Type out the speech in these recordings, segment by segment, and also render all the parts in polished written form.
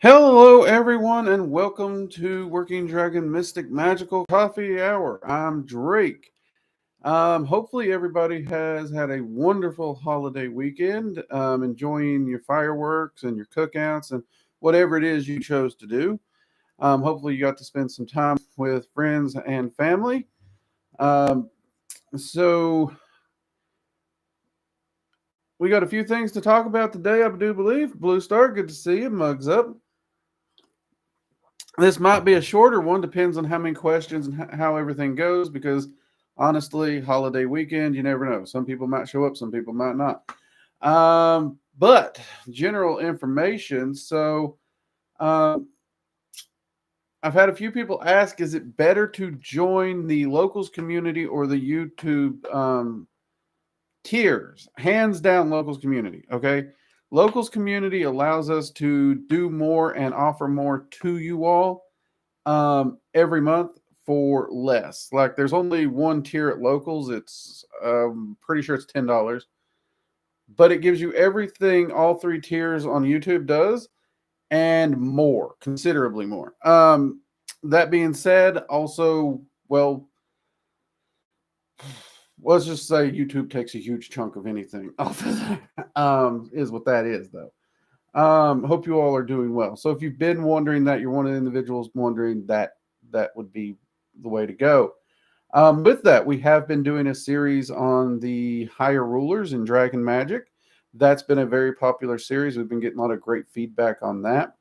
Hello, everyone, and welcome to Working Dragon Mystic Magical Coffee Hour. I'm Drake. Hopefully, everybody has had a wonderful holiday weekend, enjoying your fireworks and your cookouts and whatever it is you chose to do. Hopefully, you got to spend some time with friends and family. Um, so, we got a few things to talk about today, I do believe. Blue Star, good to see you. Mugs up. This might be a shorter one, depends on how many questions and how everything goes, because honestly, holiday weekend, you never know. Some people might show up, some people might not. But general information. So I've had a few people ask, is it better to join the locals community or the YouTube tiers? Hands down, locals community. Okay. Locals community allows us to do more and offer more to you all every month for less. Like there's only one tier at locals. It's pretty sure it's $10, but it gives you everything all three tiers on YouTube does and more, considerably more. That being said, also, well, let's just say YouTube takes a huge chunk of anything off of that. Is what that is, though. Hope you all are doing well. So if you've been wondering that, you're one of the individuals wondering that, that would be the way to go. With that, we have been doing a series on the higher rulers in Dragon Magick. That's been a very popular series. We've been getting a lot of great feedback on that.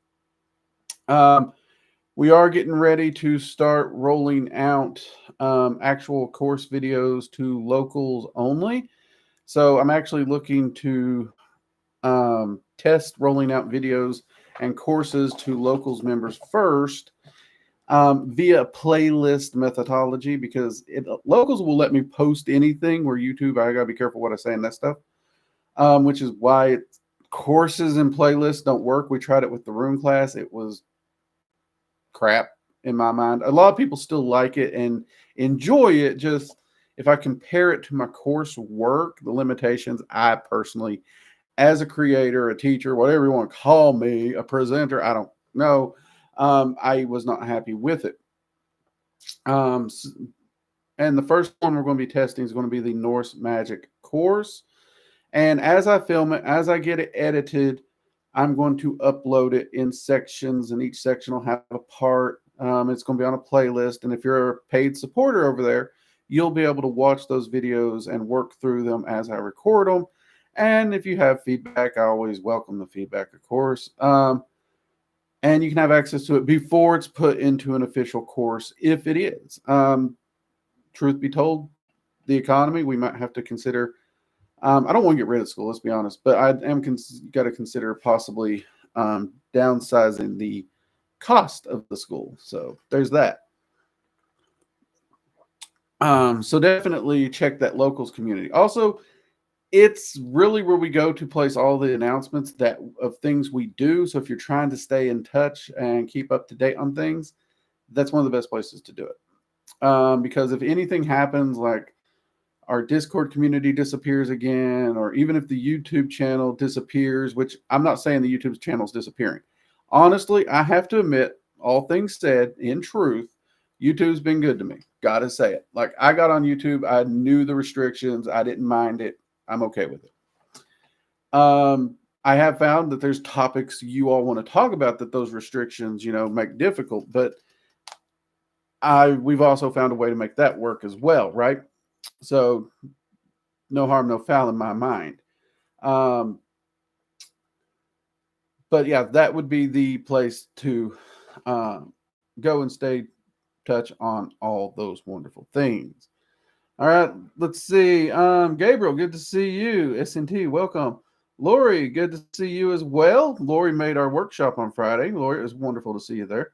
We are getting ready to start rolling out actual course videos to locals only. So I'm actually looking to test rolling out videos and courses to locals members first via playlist methodology, because locals will let me post anything, where YouTube, I gotta be careful what I say and that stuff, which is why courses and playlists don't work. We tried it with the room class. It was crap in my mind. A lot of people still like it and enjoy it. Just if I compare it to my course work, the limitations, I personally, as a creator, a teacher, whatever you want to call me, a presenter, I don't know, I was not happy with it. And the first one we're going to be testing is going to be the Norse Magic course. And as I film it, as I get it edited, I'm going to upload it in sections, and each section will have a part. It's going to be on a playlist. And if you're a paid supporter over there, you'll be able to watch those videos and work through them as I record them. And if you have feedback, I always welcome the feedback, of course. And you can have access to it before it's put into an official course, if it is. Truth be told, the economy, we might have to consider. I don't want to get rid of school, let's be honest, but I am got to consider possibly downsizing the cost of the school. So there's that. So definitely check that locals community. Also, it's really where we go to place all the announcements that of things we do. So if you're trying to stay in touch and keep up to date on things, that's one of the best places to do it. Because if anything happens, like our Discord community disappears again, or even if the YouTube channel disappears, which I'm not saying the YouTube channel is disappearing. Honestly, I have to admit, all things said, in truth, YouTube's been good to me. Gotta say it. Like, I got on YouTube, I knew the restrictions, I didn't mind it. I'm okay with it. I have found that there's topics you all want to talk about that those restrictions, make difficult, but we've also found a way to make that work as well, right? So no harm, no foul in my mind. But yeah, that would be the place to go and stay touch on all those wonderful things. All right, let's see. Gabriel, good to see you. SNT, welcome. Lori, good to see you as well. Lori made our workshop on Friday. Lori, it was wonderful to see you there.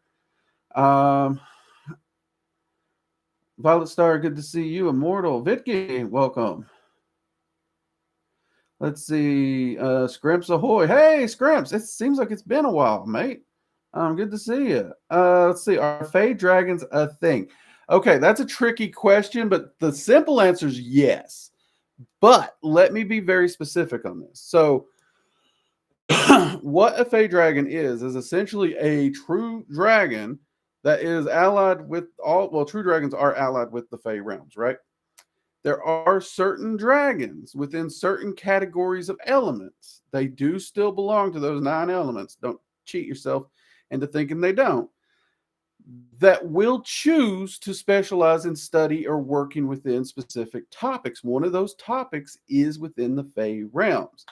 Violet Star, good to see you. Immortal, Vitki, welcome. Let's see. Scrimps ahoy. Hey, Scrimps. It seems like it's been a while, mate. Good to see you. Let's see. Are Fey dragons a thing? Okay, that's a tricky question, but the simple answer is yes. But let me be very specific on this. So What a Fey dragon is essentially a true dragon that is allied with all. Well, true dragons are allied with the Fey realms, right? There are certain dragons within certain categories of elements. They do still belong to those 9 elements. Don't cheat yourself into thinking they don't. That will choose to specialize in study or working within specific topics. One of those topics is within the Fey realms.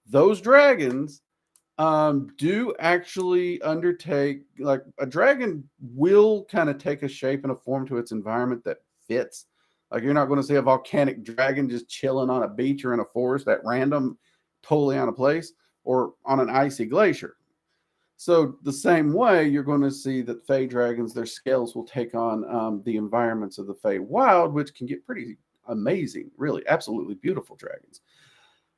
Those dragons do actually undertake, like, a dragon will kind of take a shape and a form to its environment that fits. Like, you're not going to see a volcanic dragon just chilling on a beach or in a forest at random, totally out of place, or on an icy glacier. So the same way, you're going to see that Fey dragons, their scales will take on the environments of the Fey wild, which can get pretty amazing, really, absolutely beautiful dragons.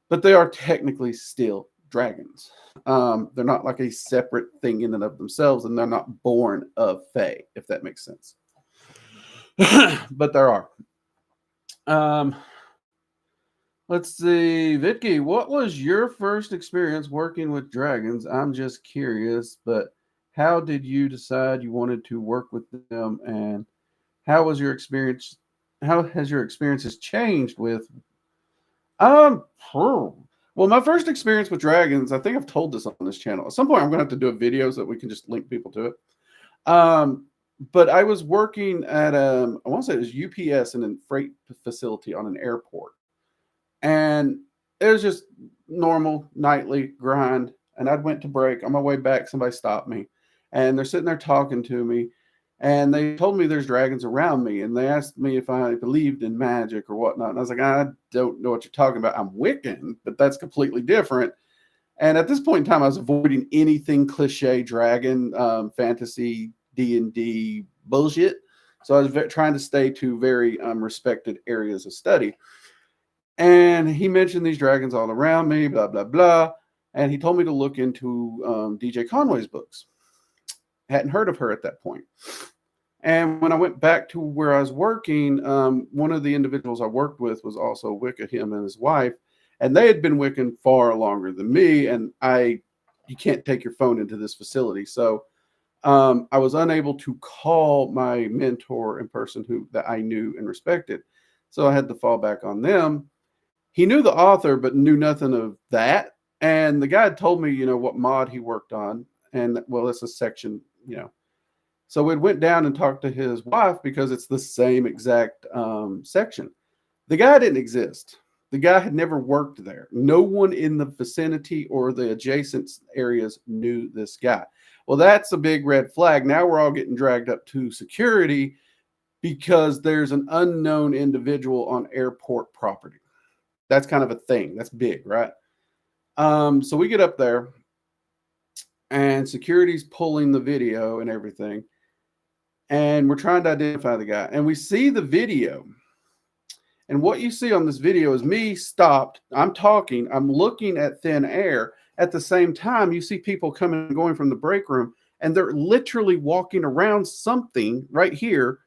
But they are technically still dragons. They're not like a separate thing in and of themselves, and they're not born of Fey, if that makes sense. But there are. Let's see, Vicky, what was your first experience working with dragons? I'm just curious, but how did you decide you wanted to work with them, and how was your experience? How has your experiences changed with? Well, my first experience with dragons, I think I've told this on this channel. At some point, I'm going to have to do a video so that we can just link people to it. But I was working at I want to say it was UPS in a freight facility on an airport. And it was just normal nightly grind. And I'd went to break. On my way back, somebody stopped me. And they're sitting there talking to me. And they told me there's dragons around me. And they asked me if I believed in magic or whatnot. And I was like, I don't know what you're talking about. I'm Wiccan, but that's completely different. And at this point in time, I was avoiding anything cliche dragon, fantasy, D&D bullshit. So I was trying to stay to very respected areas of study. And he mentioned these dragons all around me, blah, blah, blah. And he told me to look into DJ Conway's books. Hadn't heard of her at that point. And when I went back to where I was working, one of the individuals I worked with was also Wicca, him and his wife. And they had been Wiccan far longer than me. And you can't take your phone into this facility. So I was unable to call my mentor in person that I knew and respected. So I had to fall back on them. He knew the author, but knew nothing of that. And the guy had told me, what mod he worked on. And, well, it's a section, So we went down and talked to his wife because it's the same exact section. The guy didn't exist. The guy had never worked there. No one in the vicinity or the adjacent areas knew this guy. Well, that's a big red flag. Now we're all getting dragged up to security because there's an unknown individual on airport property. That's kind of a thing. That's big, right? So we get up there and security's pulling the video and everything. And we're trying to identify the guy. And we see the video. And what you see on this video is me stopped. I'm talking. I'm looking at thin air. At the same time, you see people coming and going from the break room. And they're literally walking around something right here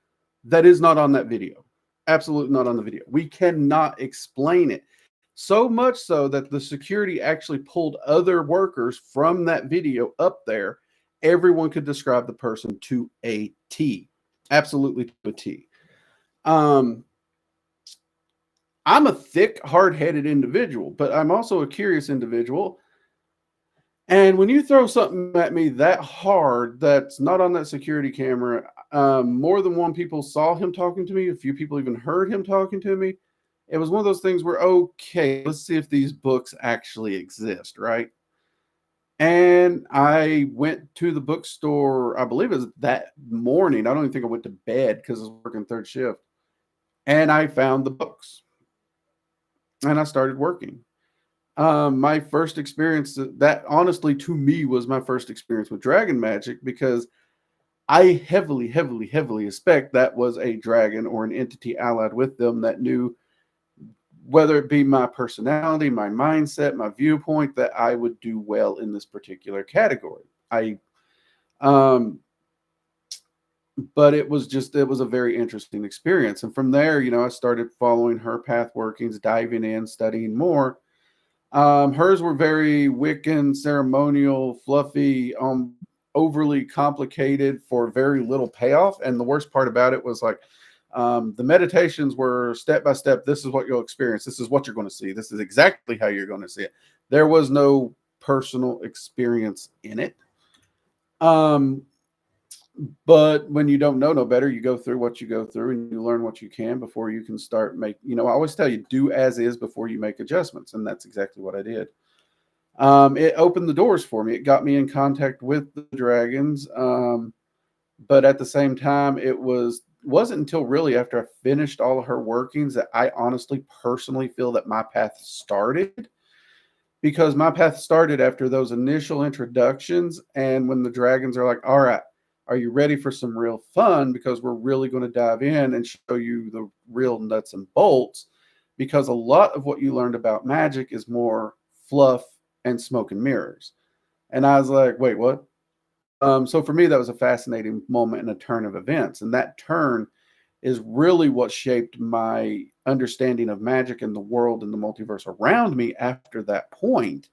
that is not on that video. Absolutely not on the video. We cannot explain it. So much so that the security actually pulled other workers from that video up there. Everyone could describe the person to a T. Absolutely to a T. I'm a thick, hard-headed individual, but I'm also a curious individual. And when you throw something at me that hard that's not on that security camera, more than one people saw him talking to me. A few people even heard him talking to me. It was one of those things where, okay, let's see if these books actually exist, right? And I went to the bookstore, I believe it was that morning. I don't even think I went to bed because I was working third shift. And I found the books. And I started working. My first experience, that honestly to me was my first experience with dragon magic, because I heavily, heavily, heavily suspect that was a dragon or an entity allied with them that knew, whether it be my personality, my mindset, my viewpoint, that I would do well in this particular category. But it was a very interesting experience. And from there, I started following her path workings, diving in, studying more. Hers were very Wiccan, ceremonial, fluffy, overly complicated for very little payoff. And the worst part about it was like the meditations were step by step. This is what you'll experience. This is what you're going to see. This is exactly how you're going to see it. There was no personal experience in it. But when you don't know no better, you go through what you go through and you learn what you can before you can start I always tell you, do as is before you make adjustments. And that's exactly what I did. It opened the doors for me. It got me in contact with the dragons. But at the same time, wasn't until really after I finished all of her workings that I honestly personally feel that my path started. Because my path started after those initial introductions. And when the dragons are like, all right, are you ready for some real fun? Because we're really going to dive in and show you the real nuts and bolts. Because a lot of what you learned about magic is more fluff and smoke and mirrors. And I was like, wait, what? So for me, that was a fascinating moment and a turn of events. And that turn is really what shaped my understanding of magic and the world and the multiverse around me after that point.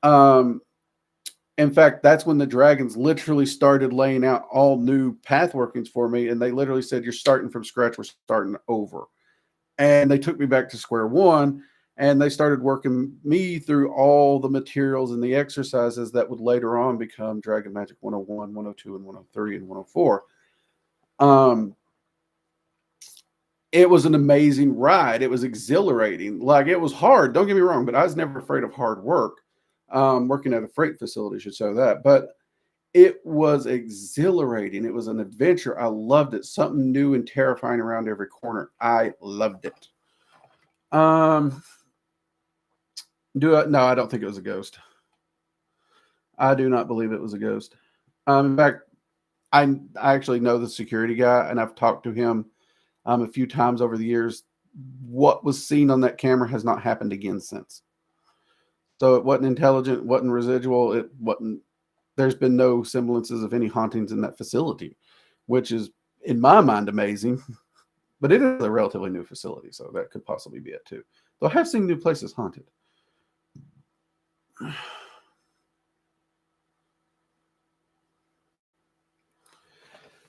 In fact, that's when the dragons literally started laying out all new path workings for me. And they literally said, you're starting from scratch. We're starting over. And they took me back to square one. And they started working me through all the materials and the exercises that would later on become Dragon Magic 101, 102, and 103 and 104. It was an amazing ride. It was exhilarating. Like, it was hard. Don't get me wrong, but I was never afraid of hard work. Working at a freight facility should show that. But it was exhilarating. It was an adventure. I loved it. Something new and terrifying around every corner. I loved it. No, I don't think it was a ghost. I do not believe it was a ghost. In fact, I actually know the security guy, and I've talked to him a few times over the years. What was seen on that camera has not happened again since. So it wasn't intelligent, wasn't residual. It wasn't. There's been no semblances of any hauntings in that facility, which is, in my mind, amazing. But it is a relatively new facility, so that could possibly be it too. Though I have seen new places haunted.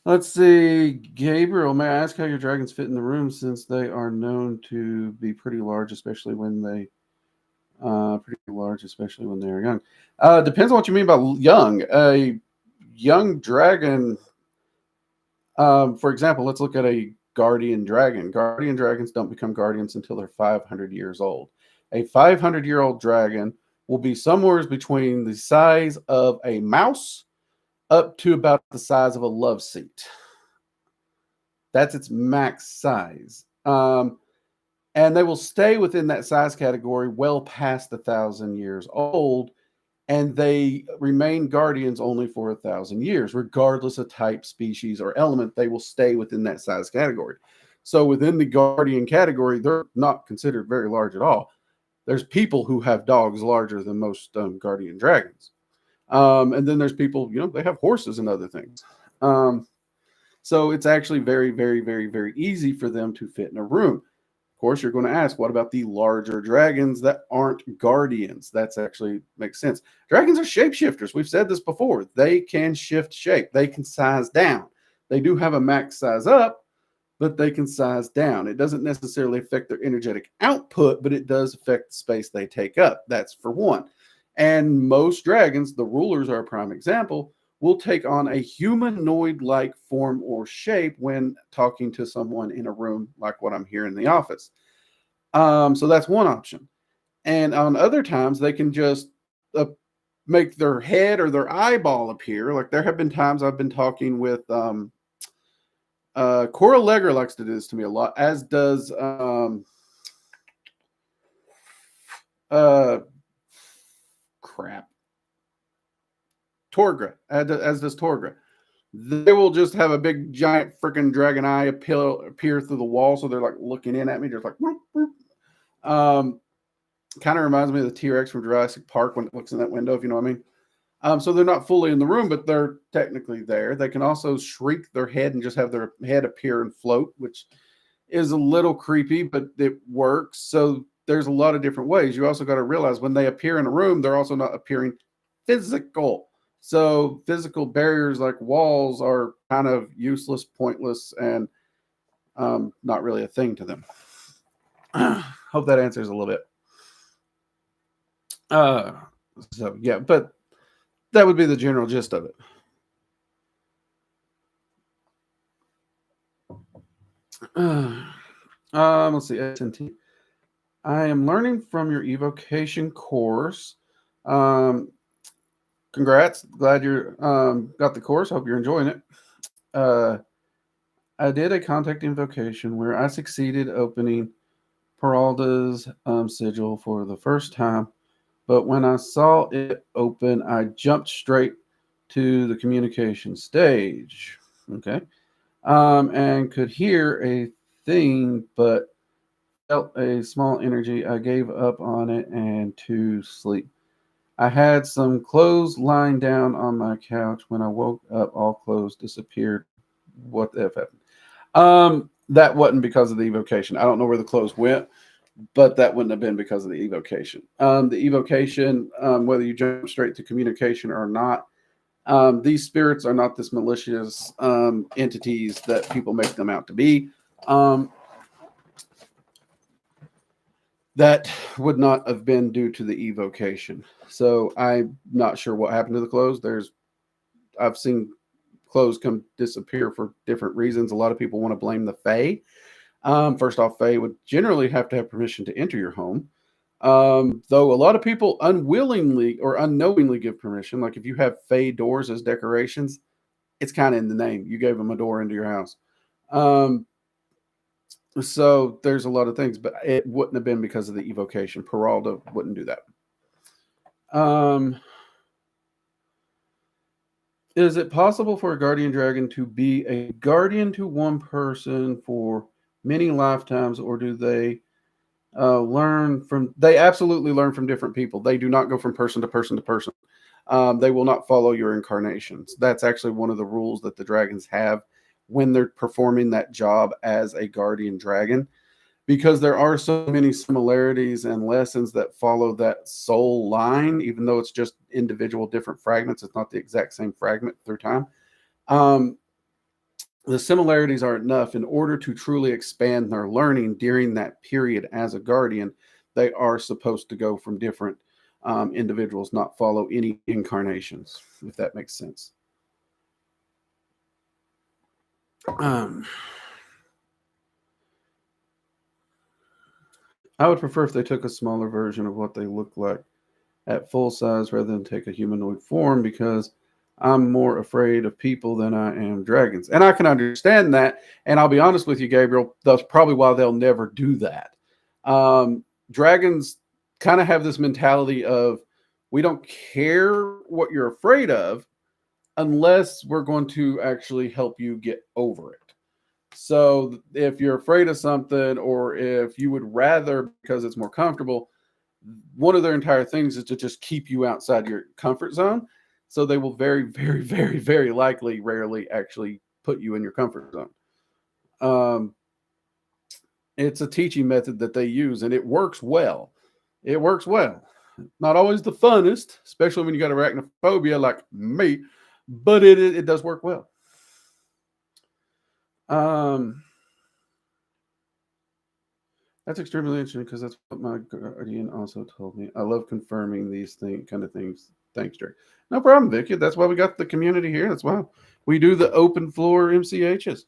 Let's see. Gabriel, may I ask how your dragons fit in the room, since they are known to be pretty large, especially when they are young? Depends on what you mean by young. A young dragon, for example, let's look at a guardian dragon. Guardian dragons don't become guardians until they're 500 years old. A 500-year-old dragon will be somewhere between the size of a mouse up to about the size of a love seat. That's its max size. And they will stay within that size category well past 1,000 years old. And they remain guardians only for 1,000 years, regardless of type, species, or element. They will stay within that size category. So within the guardian category, they're not considered very large at all. There's people who have dogs larger than most guardian dragons. And then there's people, they have horses and other things. So it's actually very, very, very, very easy for them to fit in a room. Of course, you're going to ask, what about the larger dragons that aren't guardians? That's actually makes sense. Dragons are shapeshifters. We've said this before. They can shift shape. They can size down. They do have a max size up, but they can size down. It doesn't necessarily affect their energetic output, but it does affect the space they take up. That's for one. And most dragons, the rulers are a prime example, will take on a humanoid-like form or shape when talking to someone in a room like what I'm here in the office. So that's one option. And on other times, they can just make their head or their eyeball appear. Like, there have been times I've been talking with Cora Legger likes to do this to me a lot, as does Torgra, as does Torgra. They will just have a big giant freaking dragon eye appear through the wall, so they're like looking in at me, just like whoop, whoop. Kind of reminds me of the T-Rex from Jurassic Park when it looks in that window, if you know what I mean. So they're not fully in the room, but they're technically there. They can also shriek their head and just have their head appear and float, which is a little creepy, but it works. So there's a lot of different ways. You also got to realize when they appear in a room, they're also not appearing physical. So physical barriers like walls are kind of useless, pointless, and not really a thing to them. Hope that answers a little bit. So yeah, but that would be the general gist of it. Let's see. SNT. I am learning from your evocation course. Congrats. Glad you're got the course. Hope you're enjoying it. I did a contact invocation where I succeeded opening Peralda's sigil for the first time, but when I saw it open, I jumped straight to the communication stage. Okay. And could hear a thing, but felt a small energy. I gave up on it and to sleep. I had some clothes lying down on my couch. When I woke up, all clothes disappeared. What the F happened? That wasn't because of the evocation. I don't know where the clothes went, but that wouldn't have been because of the evocation. The evocation, whether you jump straight to communication or not, these spirits are not this malicious entities that people make them out to be. That would not have been due to the evocation. So I'm not sure what happened to the clothes. I've seen clothes come disappear for different reasons. A lot of people want to blame the Fae. First off, Fae would generally have to have permission to enter your home. Though a lot of people unwillingly or unknowingly give permission. Like if you have Fae doors as decorations, it's kind of in the name. You gave them a door into your house. So there's a lot of things, but it wouldn't have been because of the evocation. Peralta wouldn't do that. Is it possible for a guardian dragon to be a guardian to one person for many lifetimes, or do they they absolutely learn from different people. They do not go from person to person to person. They will not follow your incarnations. That's actually one of the rules that the dragons have when they're performing that job as a guardian dragon, because there are so many similarities and lessons that follow that soul line, even though it's just individual different fragments. It's not the exact same fragment through time. The similarities are enough in order to truly expand their learning during that period as a guardian. They are supposed to go from different individuals, not follow any incarnations, if that makes sense. I would prefer if they took a smaller version of what they look like at full size rather than take a humanoid form, because I'm more afraid of people than I am dragons. And I can understand that. And I'll be honest with you, Gabriel, that's probably why they'll never do that. Dragons kind of have this mentality of, we don't care what you're afraid of unless we're going to actually help you get over it. So if you're afraid of something, or if you would rather, because it's more comfortable, one of their entire things is to just keep you outside your comfort zone. So they will very, very, very, very likely, rarely actually put you in your comfort zone. It's a teaching method that they use, and it works well. It works well. Not always the funnest, especially when you got arachnophobia like me, but it does work well. That's extremely interesting, because that's what my guardian also told me. I love confirming these kind of things. Thanks, Jerry. No problem, Vicky. That's why we got the community here. That's why we do the open floor MCHs.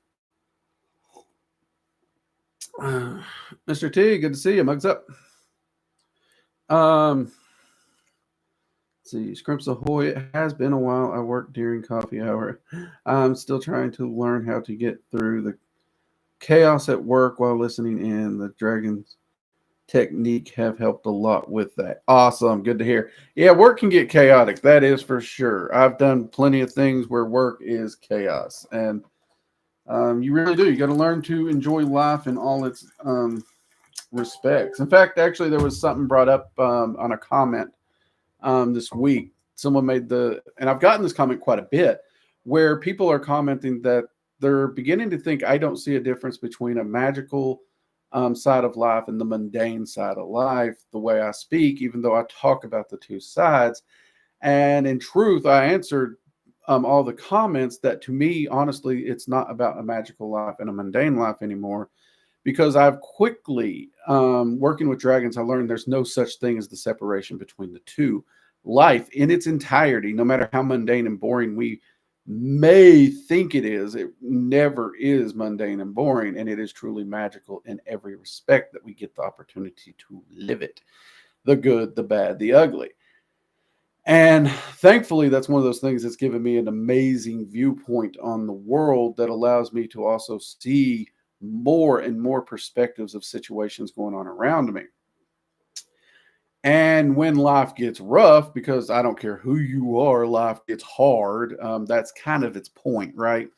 Mr. T, good to see you. Mugs up. Let's see, Scrimps Ahoy. It has been a while. I worked during coffee hour. I'm still trying to learn how to get through the chaos at work while listening in. The Dragon's technique have helped a lot with that. Awesome. Good to hear. Yeah, work can get chaotic. That is for sure. I've done plenty of things where work is chaos. And you really do. You got to learn to enjoy life in all its respects. In fact, actually, there was something brought up on a comment this week. Someone made and I've gotten this comment quite a bit, where people are commenting that they're beginning to think I don't see a difference between a magical side of life and the mundane side of life, the way I speak, even though I talk about the two sides. And in truth, I answered all the comments that, to me, honestly, it's not about a magical life and a mundane life anymore, because I've quickly, working with dragons, I learned there's no such thing as the separation between the two. Life in its entirety, no matter how mundane and boring we may think it never is mundane and boring, and it is truly magical in every respect that we get the opportunity to live it. The good, the bad, the ugly. And thankfully, that's one of those things that's given me an amazing viewpoint on the world that allows me to also see more and more perspectives of situations going on around me. And when life gets rough, because I don't care who you are, life gets hard. That's kind of its point, right?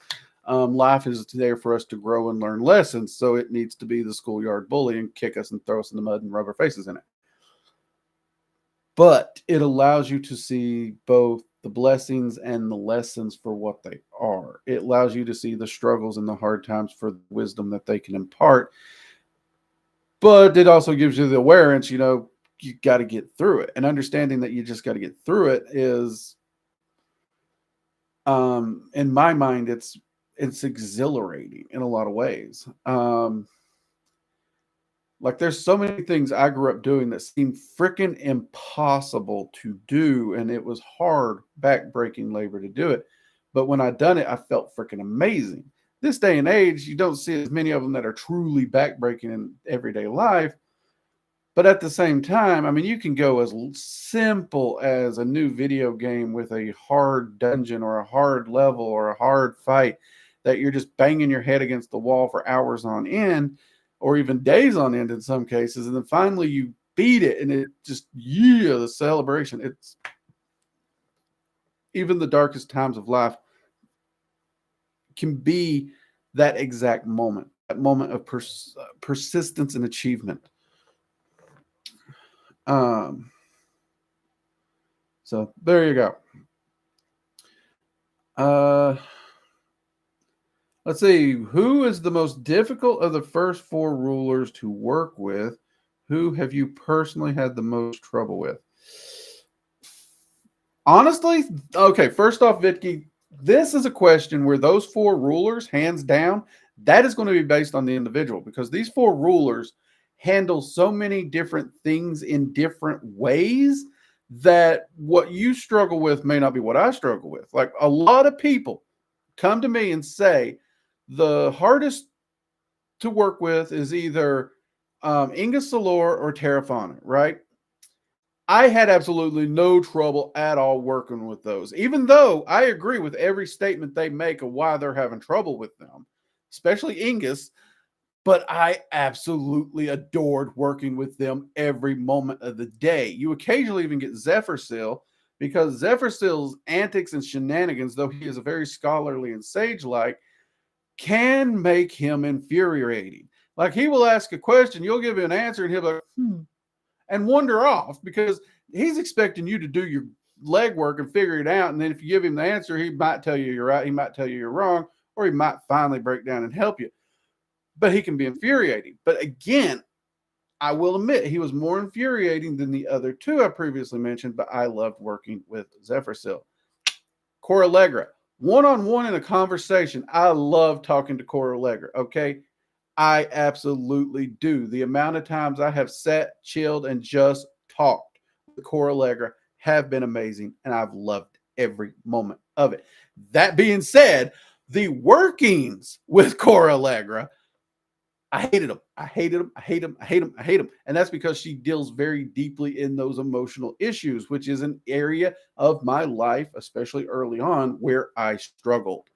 Life is there for us to grow and learn lessons. So it needs to be the schoolyard bully and kick us and throw us in the mud and rub our faces in it. But it allows you to see both the blessings and the lessons for what they are. It allows you to see the struggles and the hard times for the wisdom that they can impart. But it also gives you the awareness, you got to get through it. And understanding that you just got to get through it is, in my mind, it's exhilarating in a lot of ways. Like, there's so many things I grew up doing that seemed freaking impossible to do. And it was hard, backbreaking labor to do it. But when I done it, I felt freaking amazing. This day and age, you don't see as many of them that are truly backbreaking in everyday life. But at the same time, I mean, you can go as simple as a new video game with a hard dungeon or a hard level or a hard fight that you're just banging your head against the wall for hours on end, or even days on end in some cases. And then finally you beat it, and it just, the celebration. It's even the darkest times of life can be that exact moment, that moment of persistence and achievement. So there you go. Let's see. Who is the most difficult of the first four rulers to work with? Who have you personally had the most trouble with? Honestly, okay, first off, Vicky, this is a question where those four rulers, hands down, that is going to be based on the individual, because these four rulers handle so many different things in different ways that what you struggle with may not be what I struggle with. Like, a lot of people come to me and say the hardest to work with is either Inga Salor or Terrafana, right? I had absolutely no trouble at all working with those, even though I agree with every statement they make of why they're having trouble with them, especially Ingus. But I absolutely adored working with them every moment of the day. You occasionally even get Zephyrsil, because Zephyrsil's antics and shenanigans, though he is a very scholarly and sage-like, can make him infuriating. Like, he will ask a question, you'll give him an answer, and he'll be like, and wander off, because he's expecting you to do your legwork and figure it out. And then if you give him the answer, he might tell you you're right, he might tell you you're wrong, or he might finally break down and help you. But he can be infuriating. But again, I will admit he was more infuriating than the other two I previously mentioned, but I loved working with Zephyrsil. Coralegra, one-on-one in a conversation. I love talking to Coralegra, okay? I absolutely do. The amount of times I have sat, chilled, and just talked with Coralegra have been amazing, and I've loved every moment of it. That being said, the workings with Coralegra, I hated them. I hated them. I hate them. I hate them. I hate them. And that's because she deals very deeply in those emotional issues, which is an area of my life, especially early on, where I struggled.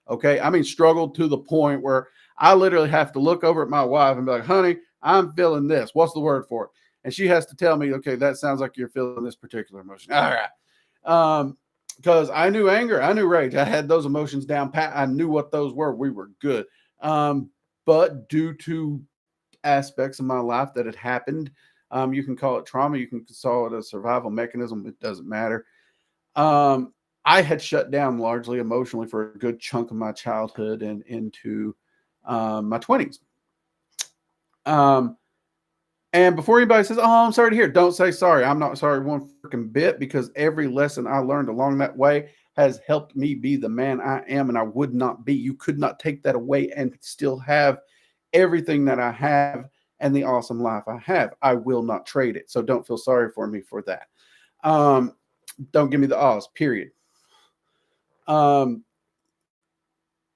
Okay. I mean, struggled to the point where I literally have to look over at my wife and be like, honey, I'm feeling this. What's the word for it? And she has to tell me, okay, that sounds like you're feeling this particular emotion. All right. Because I knew anger, I knew rage. I had those emotions down pat. I knew what those were. We were good. But due to aspects of my life that had happened, you can call it trauma, you can call it a survival mechanism, it doesn't matter. I had shut down largely emotionally for a good chunk of my childhood and into my 20s. And before anybody says, "Oh, I'm sorry to hear," don't say sorry. I'm not sorry one freaking bit, because every lesson I learned along that way has helped me be the man I am, and I would not be. You could not take that away and still have everything that I have and the awesome life I have. I will not trade it. So don't feel sorry for me for that. Um, don't give me the Oz, period. Um,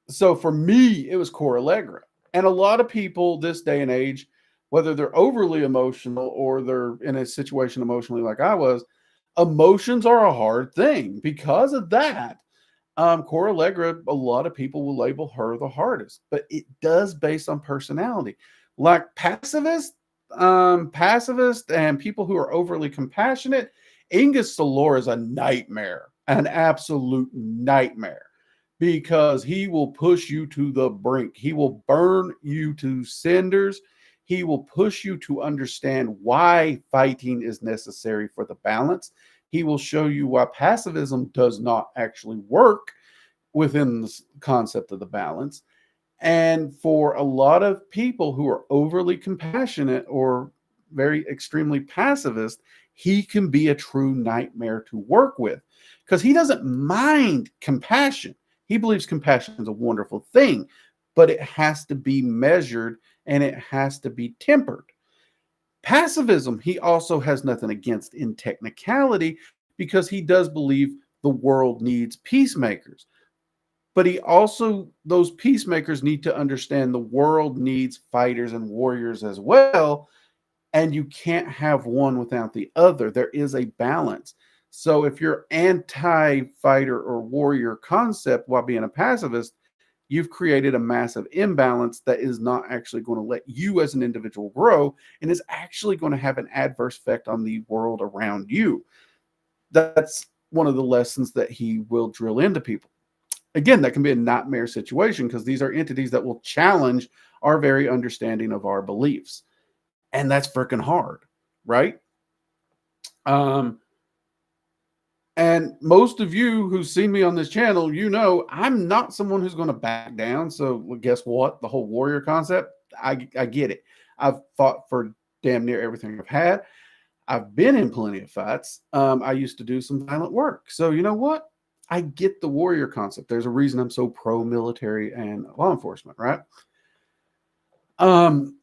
so for me, it was Core Allegra. And a lot of people this day and age, whether they're overly emotional or they're in a situation emotionally like I was, emotions are a hard thing. Because of that, Cora Allegra, a lot of people will label her the hardest, but it does based on personality. Like pacifist and people who are overly compassionate, Ingus Solor is a nightmare, an absolute nightmare, because he will push you to the brink. He will burn you to cinders. He will push you to understand why fighting is necessary for the balance. He will show you why pacifism does not actually work within the concept of the balance. And for a lot of people who are overly compassionate or very extremely pacifist, he can be a true nightmare to work with, because he doesn't mind compassion. He believes compassion is a wonderful thing, but it has to be measured and it has to be tempered. Pacifism, he also has nothing against in technicality, because he does believe the world needs peacemakers. But he also, those peacemakers need to understand the world needs fighters and warriors as well. And you can't have one without the other. There is a balance. So if you're anti-fighter or warrior concept while being a pacifist, you've created a massive imbalance that is not actually going to let you as an individual grow, and is actually going to have an adverse effect on the world around you. That's one of the lessons that he will drill into people. Again, that can be a nightmare situation, because these are entities that will challenge our very understanding of our beliefs. And that's freaking hard, right? Um, and most of you who've seen me on this channel, you know I'm not someone who's going to back down. So guess what? The whole warrior concept, I get it. I've fought for damn near everything I've had. I've been in plenty of fights. I used to do some violent work. So you know what? I get the warrior concept. There's a reason I'm so pro military and law enforcement, right? Um,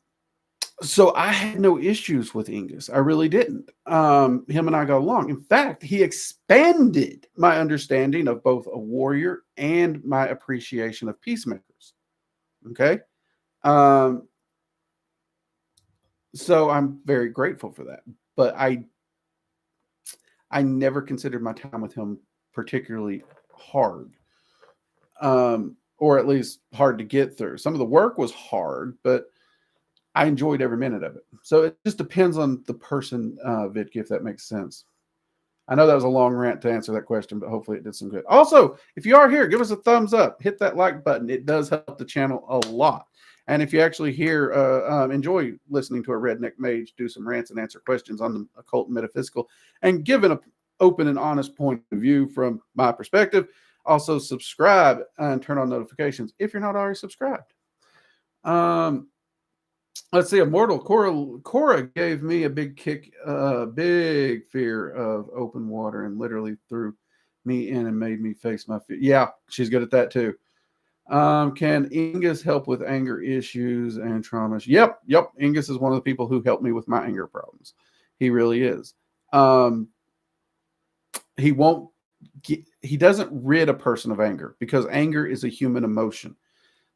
so I had no issues with Ingus. I really didn't. Him and I got along. In fact, he expanded my understanding of both a warrior and my appreciation of peacemakers. Okay. Um, so I'm very grateful for that. But I never considered my time with him particularly hard, or at least hard to get through. Some of the work was hard, but I enjoyed every minute of it. So it just depends on the person, Vitki, if that makes sense. I know that was a long rant to answer that question, but hopefully it did some good. Also, if you are here, give us a thumbs up, hit that like button. It does help the channel a lot. And if you actually hear, enjoy listening to a redneck mage do some rants and answer questions on the occult and metaphysical, and give an open and honest point of view from my perspective, also subscribe and turn on notifications if you're not already subscribed. Let's see, Immortal Cora gave me a big kick, big fear of open water, and literally threw me in and made me face my fear. Yeah, she's good at that too. Can Ingus help with anger issues and traumas? Yep. Ingus is one of the people who helped me with my anger problems. He really is. He won't. He doesn't rid a person of anger, because anger is a human emotion.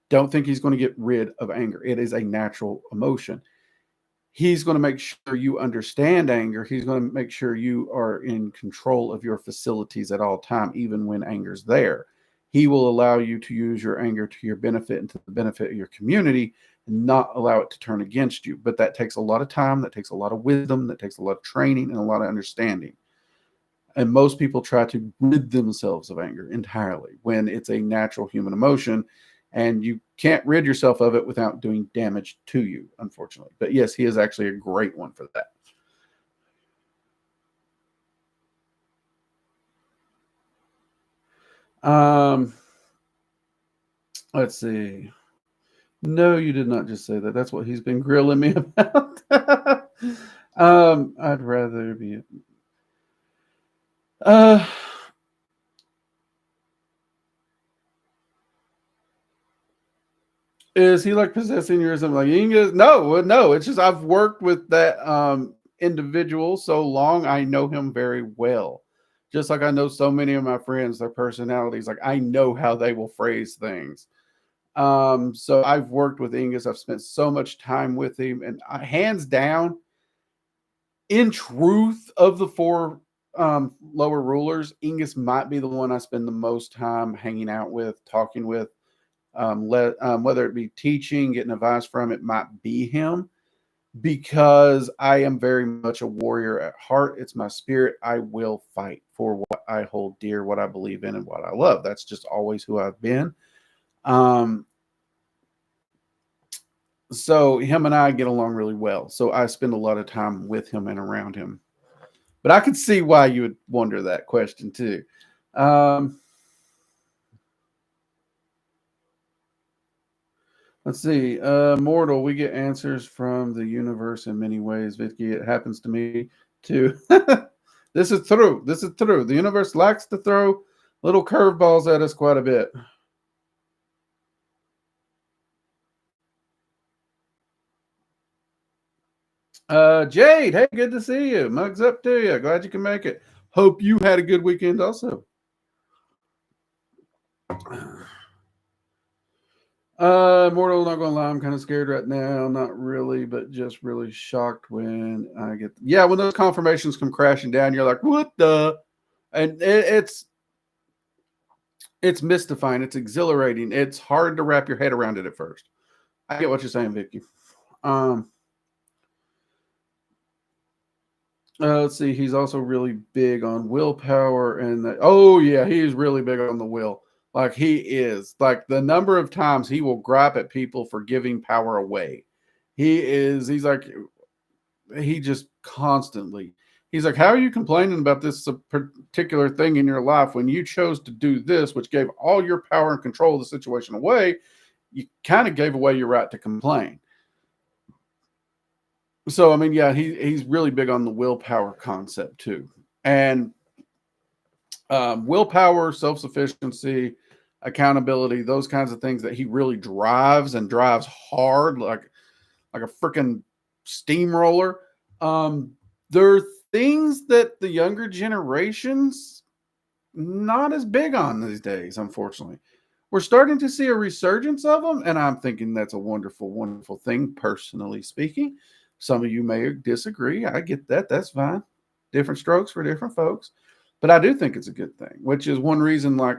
Don't think he's going to get rid of anger. It is a natural emotion. He's going to make sure you understand anger. He's going to make sure you are in control of your facilities at all time, even when anger's there. He will allow you to use your anger to your benefit and to the benefit of your community, and not allow it to turn against you. But that takes a lot of time. That takes a lot of wisdom. That takes a lot of training and a lot of understanding. And most people try to rid themselves of anger entirely, when it's a natural human emotion, and you can't rid yourself of it without doing damage to you, unfortunately. But yes, he is actually a great one for that. Let's see. No, you did not just say that. That's what he's been grilling me about. I'd rather be. Uh, is he like possessing you or something? Like Inga? No, no. It's just I've worked with that individual so long. I know him very well. Just like I know so many of my friends, their personalities. Like I know how they will phrase things. So I've worked with Ingus. I've spent so much time with him, and hands down, in truth, of the four lower rulers, Ingus might be the one I spend the most time hanging out with, talking with. Whether it be teaching, getting advice from, it might be him because I am very much a warrior at heart. It's my spirit. I will fight for what I hold dear, what I believe in, and what I love. That's just always who I've been. Um, so him and I get along really well. So I spend a lot of time with him and around him. But I could see why you would wonder that question too. Um, let's see. Mortal, we get answers from the universe in many ways. Vicky, it happens to me too. This is true. This is true. The universe likes to throw little curveballs at us quite a bit. Jade, hey, good to see you. Mugs up to you. Glad you can make it. Hope you had a good weekend also. Mortal, not gonna lie, I'm kind of scared right now. Not really, but just really shocked when I get when those confirmations come crashing down, you're like, what the? And it's mystifying, it's exhilarating, it's hard to wrap your head around it at first. I get what you're saying, Vicky. Um let's see, he's also really big on willpower and that. Oh yeah, he's really big on the will. Like he is. Like the number of times he will gripe at people for giving power away. He's like he just constantly. He's like, how are you complaining about this particular thing in your life when you chose to do this, which gave all your power and control of the situation away? You kind of gave away your right to complain. So I mean, yeah, he's really big on the willpower concept too, and willpower, self sufficiency, accountability, those kinds of things that he really drives and drives hard, like a freaking steamroller. There are things that the younger generations not as big on these days, unfortunately. We're starting to see a resurgence of them, and I'm thinking that's a wonderful, wonderful thing, personally speaking. Some of you may disagree. I get that. That's fine. Different strokes for different folks. But I do think it's a good thing, which is one reason, like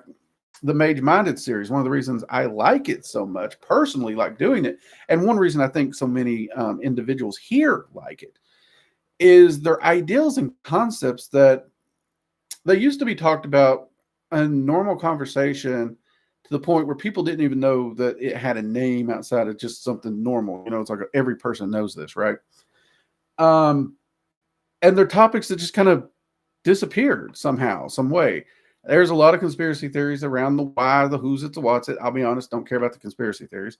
the Mage Minded series, one of the reasons I like it so much, personally like doing it, and one reason I think so many individuals here like it, is their ideals and concepts that they used to be talked about in normal conversation to the point where people didn't even know that it had a name outside of just something normal. You know, it's like every person knows this, right? Um, and they're topics that just kind of disappeared somehow, some way. There's a lot of conspiracy theories around the why, the who's it, the what's it. I'll be honest, don't care about the conspiracy theories.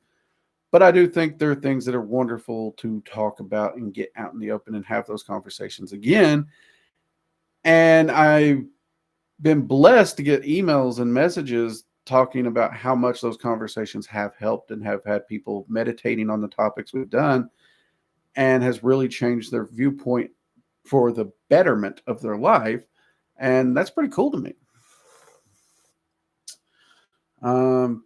But I do think there are things that are wonderful to talk about and get out in the open and have those conversations again. And I've been blessed to get emails and messages talking about how much those conversations have helped and have had people meditating on the topics we've done and has really changed their viewpoint for the betterment of their life. And that's pretty cool to me. Um,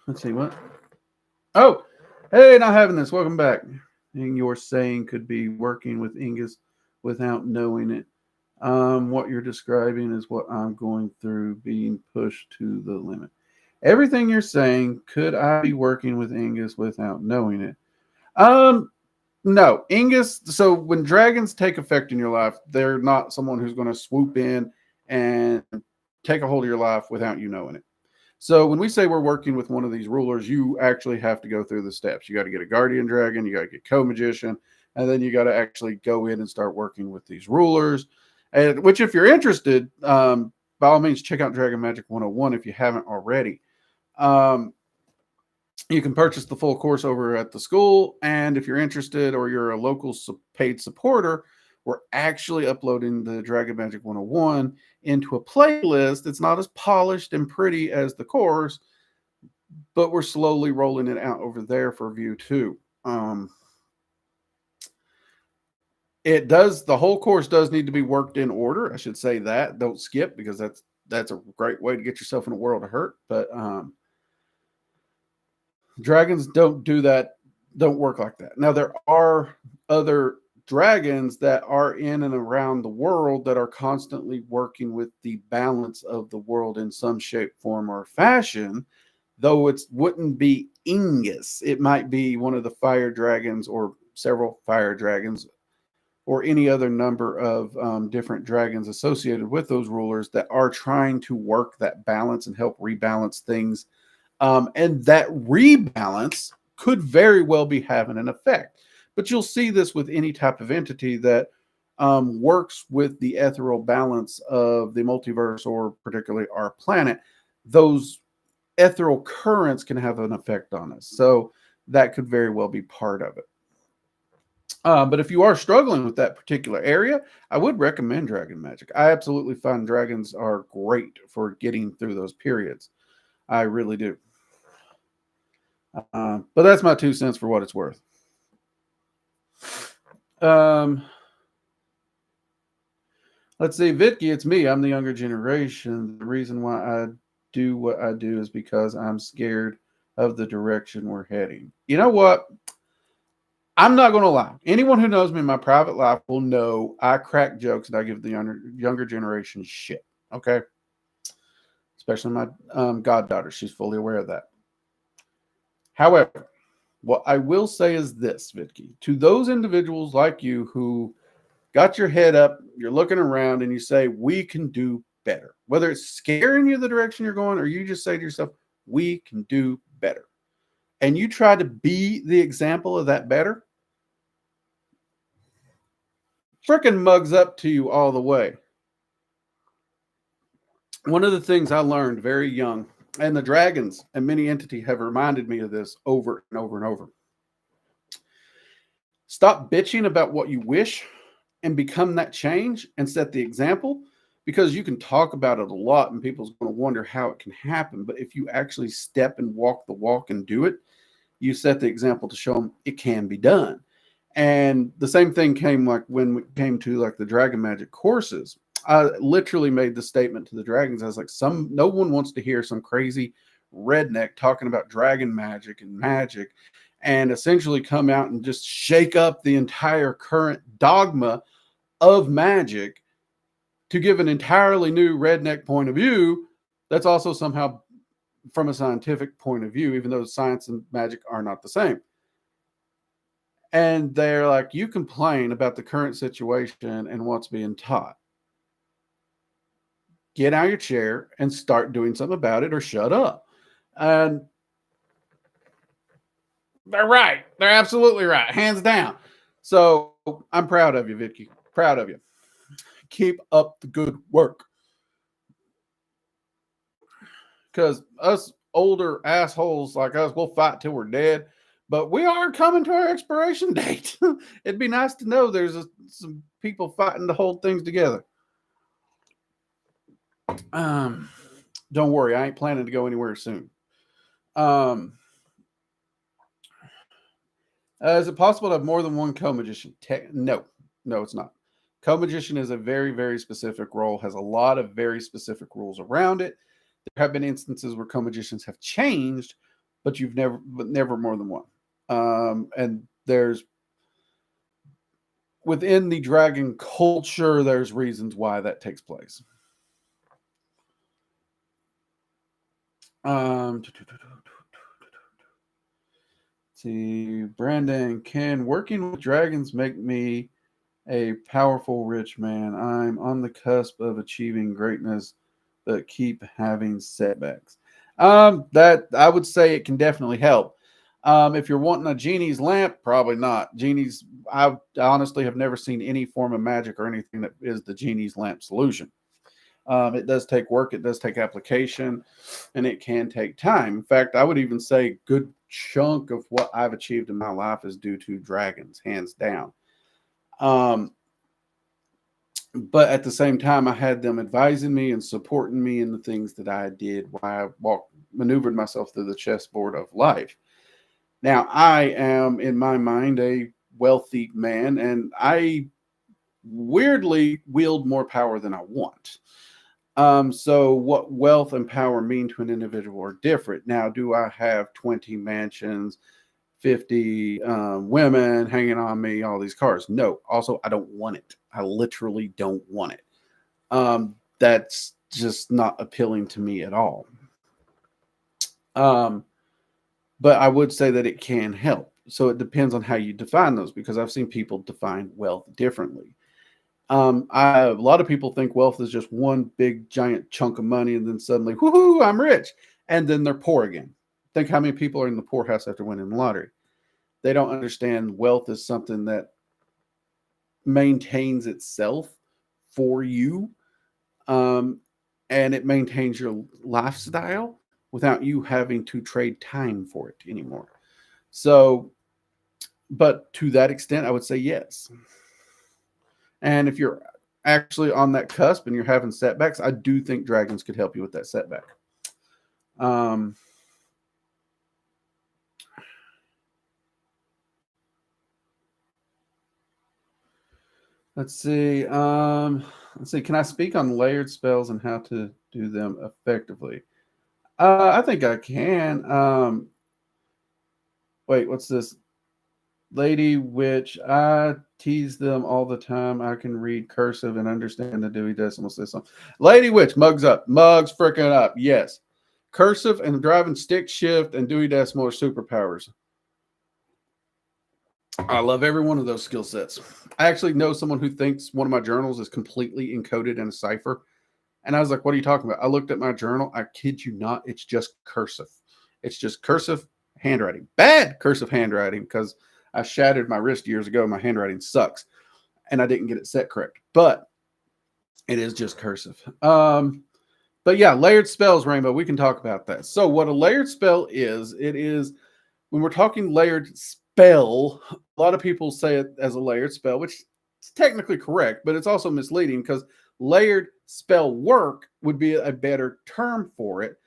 let's see what. Oh, hey, not having this. Welcome back. And you're saying could be working with Ingus without knowing it. What you're describing is what I'm going through, being pushed to the limit. Everything you're saying, could I be working with Ingus without knowing it? No, Ingus. So when dragons take effect in your life, they're not someone who's going to swoop in and take a hold of your life without you knowing it. So when we say we're working with one of these rulers, you actually have to go through the steps. You got to get a guardian dragon, you got to get co-magician, and then you got to actually go in and start working with these rulers. And which, if you're interested, by all means, check out Dragon Magic 101 if you haven't already. You can purchase the full course over at the school. And if you're interested or you're a local paid supporter, we're actually uploading the Dragon Magic 101 into a playlist. It's not as polished and pretty as the course, but we're slowly rolling it out over there for view too. The whole course does need to be worked in order. I should say that. Don't skip, because that's a great way to get yourself in a world of hurt. But dragons don't do that, don't work like that. Now, there are other dragons that are in and around the world that are constantly working with the balance of the world in some shape, form, or fashion, though it wouldn't be Ingus. It might be one of the fire dragons or several fire dragons or any other number of different dragons associated with those rulers that are trying to work that balance and help rebalance things. And that rebalance could very well be having an effect. But you'll see this with any type of entity that works with the ethereal balance of the multiverse, or particularly our planet. Those ethereal currents can have an effect on us. So that could very well be part of it. But if you are struggling with that particular area, I would recommend Dragon Magic. I absolutely find dragons are great for getting through those periods. I really do. But that's my 2 cents for what it's worth. Let's see, Vicky, it's me. I'm the younger generation. The reason why I do what I do is because I'm scared of the direction we're heading. You know what? I'm not going to lie. Anyone who knows me in my private life will know I crack jokes and I give the younger generation shit. Okay? Especially my goddaughter. She's fully aware of that. However, what I will say is this, Vicky. To those individuals like you who got your head up, you're looking around, and you say, we can do better. Whether it's scaring you the direction you're going, or you just say to yourself, we can do better. And you try to be the example of that better, freaking mugs up to you all the way. One of the things I learned very young, and the dragons and many entities have reminded me of this over and over and over. Stop bitching about what you wish and become that change and set the example, because you can talk about it a lot and people's going to wonder how it can happen. But if you actually step and walk the walk and do it, you set the example to show them it can be done. And the same thing came like when we came to like the Dragon Magic courses. I literally made the statement to the dragons. I was like, no one wants to hear some crazy redneck talking about dragon magic and magic and essentially come out and just shake up the entire current dogma of magic to give an entirely new redneck point of view that's also somehow from a scientific point of view, even though science and magic are not the same. And they're like, you complain about the current situation and what's being taught. Get out of your chair and start doing something about it, or shut up. And they're right. They're absolutely right. Hands down. So I'm proud of you, Vicky. Proud of you. Keep up the good work. Because us older assholes like us, we'll fight till we're dead. But we are coming to our expiration date. It'd be nice to know there's some people fighting to hold things together. Don't worry, I ain't planning to go anywhere soon. Is it possible to have more than one co-magician? No, it's not. Co-magician is a very, very specific role, has a lot of very specific rules around it. There have been instances where co-magicians have changed, but never more than one. And there's within the dragon culture, there's reasons why that takes place. See, Brandon, can working with dragons make me a powerful rich man? I'm on the cusp of achieving greatness, but keep having setbacks. That I would say it can definitely help. If you're wanting a genie's lamp, probably not. Genies, I honestly have never seen any form of magic or anything that is the genie's lamp solution. It does take work, it does take application, and it can take time. In fact, I would even say a good chunk of what I've achieved in my life is due to dragons, hands down. Um, but at the same time, I had them advising me and supporting me in the things that I did while I maneuvered myself through the chessboard of life. Now, I am, in my mind, a wealthy man, and I weirdly wield more power than I want. So what wealth and power mean to an individual are different. Now, do I have 20 mansions, 50 women hanging on me, all these cars? No. Also, I don't want it. I literally don't want it. That's just not appealing to me at all. But I would say that it can help. So it depends on how you define those, because I've seen people define wealth differently. A lot of people think wealth is just one big giant chunk of money, and then suddenly, whoo, I'm rich, and then they're poor again. Think how many people are in the poorhouse after winning the lottery. They don't understand wealth is something that maintains itself for you, and it maintains your lifestyle without you having to trade time for it anymore. So, but to that extent, I would say yes. And if you're actually on that cusp and you're having setbacks, I do think dragons could help you with that setback. Let's see. Can I speak on layered spells and how to do them effectively? I think I can. Wait, what's this? Lady Witch, I tease them all the time. I can read cursive and understand the Dewey Decimal System. Lady Witch, mugs up. Mugs freaking up. Yes. Cursive and driving stick shift and Dewey Decimal are superpowers. I love every one of those skill sets. I actually know someone who thinks one of my journals is completely encoded in a cipher. And I was like, what are you talking about? I looked at my journal. I kid you not. It's just cursive. It's just cursive handwriting. Bad cursive handwriting, because I shattered my wrist years ago. My handwriting sucks. And I didn't get it set correct. But it is just cursive. But yeah, layered spells, Rainbow. We can talk about that. So what a layered spell is, it is, when we're talking layered spell, a lot of people say it as a layered spell, which is technically correct, but it's also misleading, because layered spell work would be a better term for it,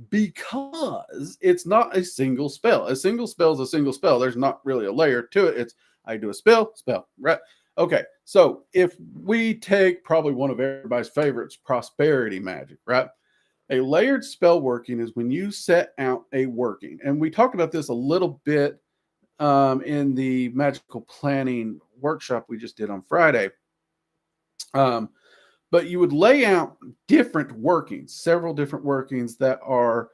because it's not a single spell. A single spell is a single spell. There's not really a layer to it. It's, I do a spell, right? Okay, so if we take probably one of everybody's favorites, prosperity magic, right? A layered spell working is when you set out a working, and we talked about this a little bit in the magical planning workshop we just did on Friday. But you would lay out different workings, several different workings that are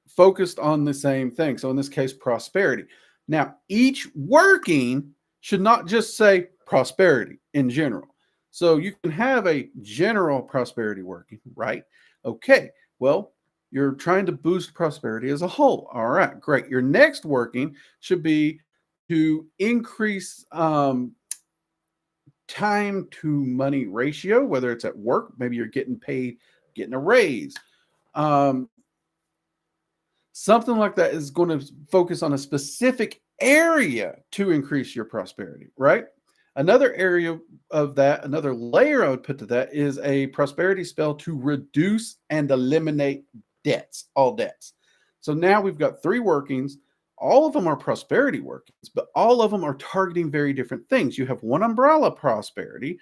focused on the same thing. So in this case, prosperity. Now, each working should not just say prosperity in general. So you can have a general prosperity working, right? Okay, well, you're trying to boost prosperity as a whole. All right, great. Your next working should be to increase time to money ratio, whether it's at work, maybe you're getting paid, getting a raise. Something like that is going to focus on a specific area to increase your prosperity, right? Another area of that, another layer I would put to that, is a prosperity spell to reduce and eliminate debts, all debts. So now we've got three workings. All of them are prosperity workings, but all of them are targeting very different things. You have one umbrella prosperity,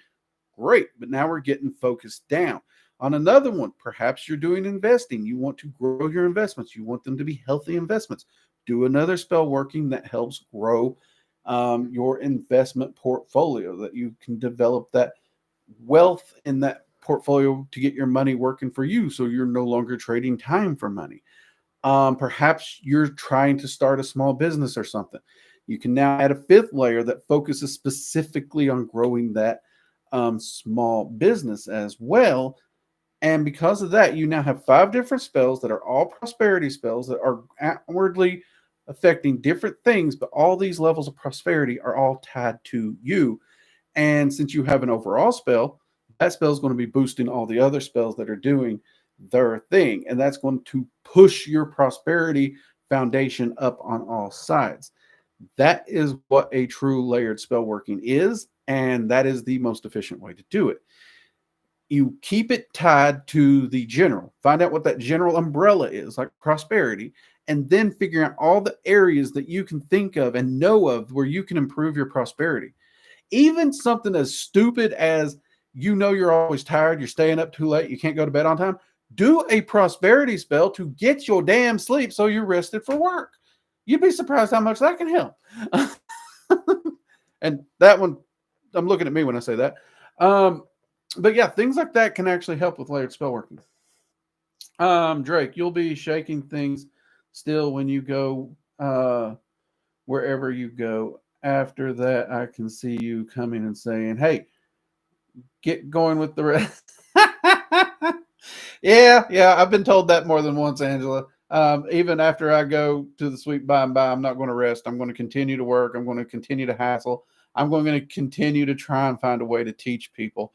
great, but now we're getting focused down. On another one, perhaps you're doing investing. You want to grow your investments. You want them to be healthy investments. Do another spell working that helps grow your investment portfolio, that you can develop that wealth in that portfolio to get your money working for you, so you're no longer trading time for money. Perhaps you're trying to start a small business or something. You can now add a fifth layer that focuses specifically on growing that small business as well. And because of that, you now have 5 different spells that are all prosperity spells that are outwardly affecting different things, but all these levels of prosperity are all tied to you. And since you have an overall spell, that spell is going to be boosting all the other spells that are doing their thing. And that's going to push your prosperity foundation up on all sides. That is what a true layered spell working is. And that is the most efficient way to do it. You keep it tied to the general. Find out what that general umbrella is, like prosperity, and then figure out all the areas that you can think of and know of where you can improve your prosperity. Even something as stupid as you're always tired, you're staying up too late, you can't go to bed on time. Do a prosperity spell to get your damn sleep so you're rested for work. You'd be surprised how much that can help. And that one, I'm looking at me when I say that. But yeah, things like that can actually help with layered spell working. Drake, you'll be shaking things still when you go wherever you go. After that, I can see you coming and saying, hey, get going with the rest. Yeah, I've been told that more than once, Angela. Even after I go to the sweet by and by, I'm not going to rest. I'm going to continue to work. I'm going to continue to hassle. I'm going to continue to try and find a way to teach people.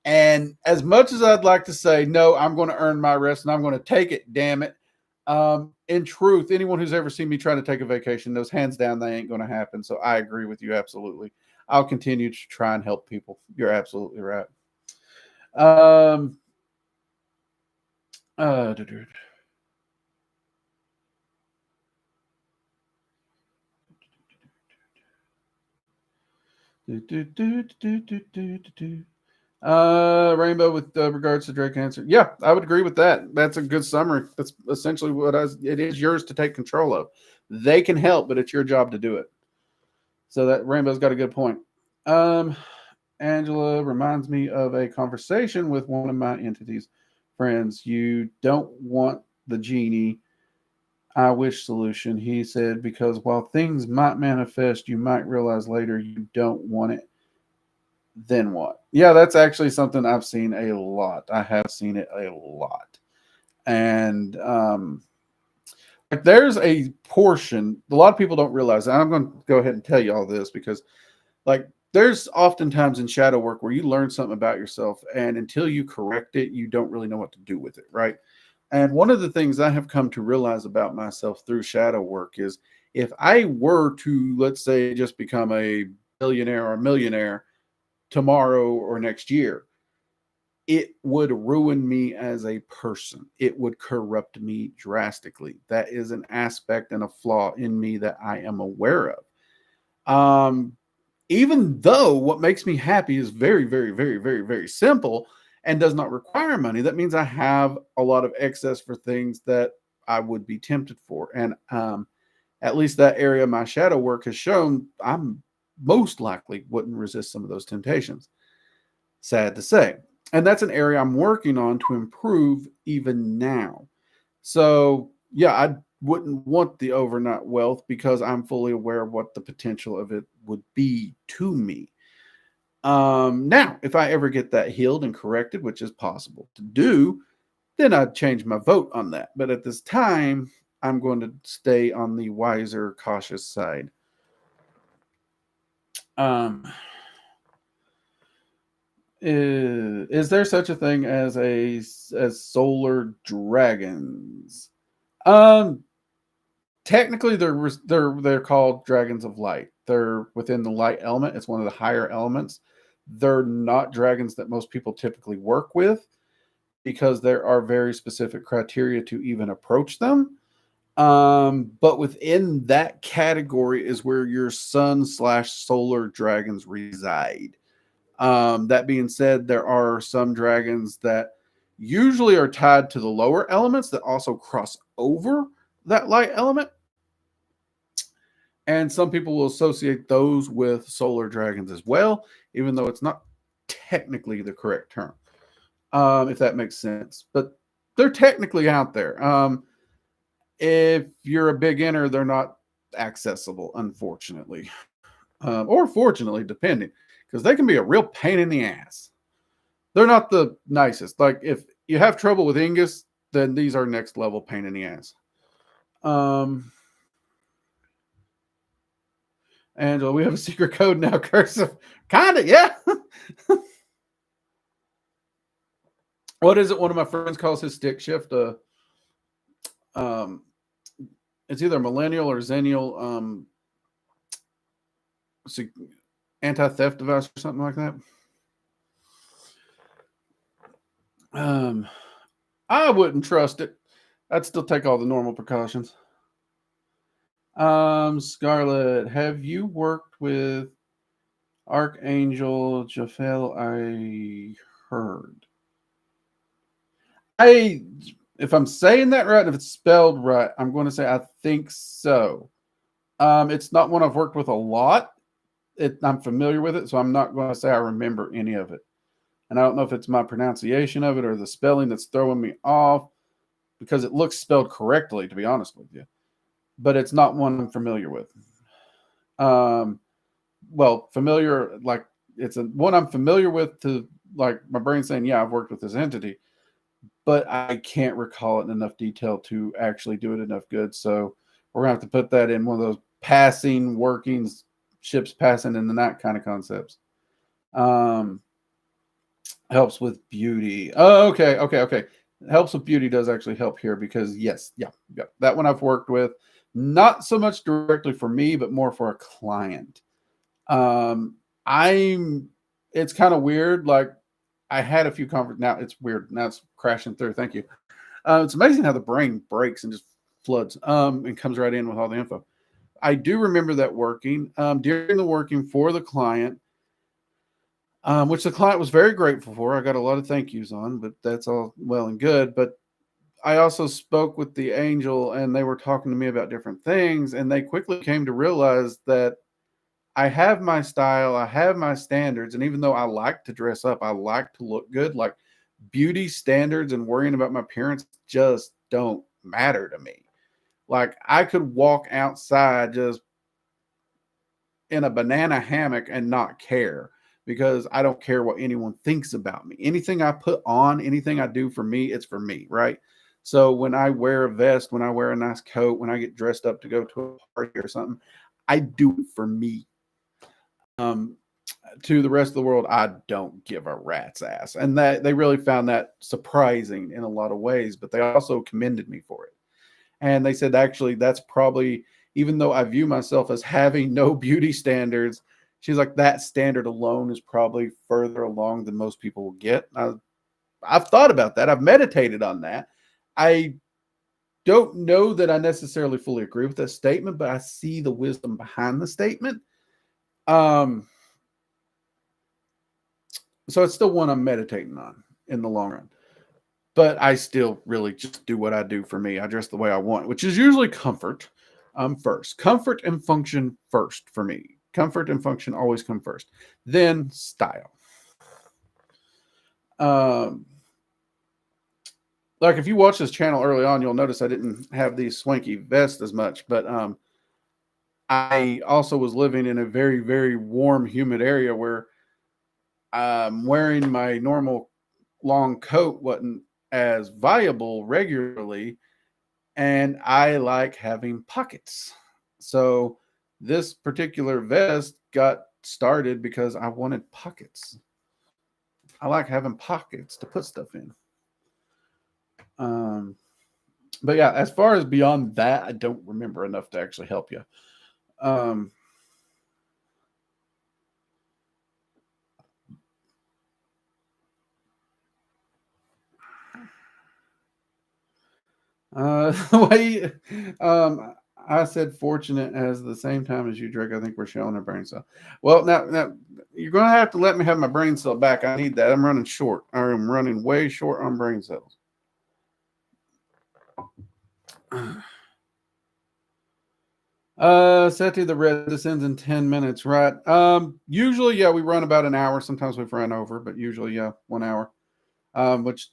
And as much as I'd like to say, no, I'm going to earn my rest and I'm going to take it, damn it. In truth, anyone who's ever seen me try to take a vacation knows hands down that ain't going to happen. So I agree with you absolutely. I'll continue to try and help people. You're absolutely right. Rainbow with regards to Drake answer. Yeah, I would agree with that. That's a good summary. That's essentially what it is yours to take control of. They can help, but it's your job to do it. So that Rainbow's got a good point. Angela reminds me of a conversation with one of my entities friends. You don't want the genie I wish solution, he said, because while things might manifest, you might realize later you don't want it. Then what? Yeah, that's actually something I've seen a lot. I have seen it a lot. And there's a portion, a lot of people don't realize, and I'm going to go ahead and tell you all this because there's oftentimes in shadow work where you learn something about yourself, and until you correct it, you don't really know what to do with it, right? And one of the things I have come to realize about myself through shadow work is if I were to, let's say, just become a billionaire or a millionaire tomorrow or next year, it would ruin me as a person. It would corrupt me drastically. That is an aspect and a flaw in me that I am aware of. Even though what makes me happy is very, very, very, very, very simple and does not require money, that means I have a lot of excess for things that I would be tempted for. And at least that area of my shadow work has shown I'm most likely wouldn't resist some of those temptations. Sad to say. And that's an area I'm working on to improve even now. So yeah, I wouldn't want the overnight wealth because I'm fully aware of what the potential of it would be to me. Now, if I ever get that healed and corrected, which is possible to do, then I'd change my vote on that. But at this time, I'm going to stay on the wiser, cautious side. Is there such a thing as solar dragons? Technically, they're called dragons of light. They're within the light element. It's one of the higher elements. They're not dragons that most people typically work with because there are very specific criteria to even approach them. But within that category is where your sun/solar dragons reside. That being said, there are some dragons that usually are tied to the lower elements that also cross over that light element. And some people will associate those with solar dragons as well, even though it's not technically the correct term, if that makes sense. But they're technically out there. If you're a beginner, they're not accessible, unfortunately, or fortunately, depending, because they can be a real pain in the ass. They're not the nicest. Like if you have trouble with Ingus, then these are next level pain in the ass. Angela, we have a secret code now, cursive. Kinda, yeah. What is it? One of my friends calls his stick shift. Um, it's either millennial or zennial anti-theft device or something like that. I wouldn't trust it. I'd still take all the normal precautions. Scarlett, have you worked with Archangel Jafel? I heard. If I'm saying that right, if it's spelled right, I'm going to say I think so. It's not one I've worked with a lot. I'm familiar with it, so I'm not going to say I remember any of it. And I don't know if it's my pronunciation of it or the spelling that's throwing me off, because it looks spelled correctly, to be honest with you. But it's not one I'm familiar with. Well, familiar, like it's one I'm familiar with, to like my brain saying, yeah, I've worked with this entity, but I can't recall it in enough detail to actually do it enough good. So we're gonna have to put that in one of those passing workings, ships passing in the night kind of concepts. Helps with beauty. Oh, okay. Helps with beauty does actually help here, because yes, yeah, that one I've worked with, not so much directly for me, but more for a client. It's kind of weird. Like, I had a few conversations. Now it's weird. Now it's crashing through. Thank you. It's amazing how the brain breaks and just floods and comes right in with all the info. I do remember that working during the working for the client, which the client was very grateful for. I got a lot of thank yous on, but that's all well and good. But I also spoke with the angel, and they were talking to me about different things, and they quickly came to realize that I have my style, I have my standards, and even though I like to dress up, I like to look good, like beauty standards and worrying about my appearance just don't matter to me. Like, I could walk outside just in a banana hammock and not care, because I don't care what anyone thinks about me. Anything I put on, anything I do for me, it's for me, right? So when I wear a vest, when I wear a nice coat, when I get dressed up to go to a party or something, I do it for me. Um, to the rest of the world, I don't give a rat's ass. And that they really found that surprising in a lot of ways, but they also commended me for it. And they said, actually, that's probably, even though I view myself as having no beauty standards, she's like, that standard alone is probably further along than most people will get. I've thought about that. I've meditated on that. I don't know that I necessarily fully agree with that statement, but I see the wisdom behind the statement. So it's still one I'm meditating on in the long run. But I still really just do what I do for me. I dress the way I want, which is usually comfort first. Comfort and function first for me. Comfort and function always come first. Then style. Like, if you watch this channel early on, you'll notice I didn't have these swanky vests as much. But I also was living in a very, very warm, humid area where wearing my normal long coat wasn't as viable regularly, and I like having pockets. So this particular vest got started because I wanted pockets. I like having pockets to put stuff in. But yeah, as far as beyond that, I don't remember enough to actually help you. The way I said fortunate as the same time as you, Drake. I think we're showing a brain cell. Well, now you're going to have to let me have my brain cell back. I need that. I'm running short. I'm running way short on brain cells. Seti, the red, this ends in 10 minutes, right? Usually, yeah, we run about an hour. Sometimes we've run over, but usually, yeah, 1 hour. Which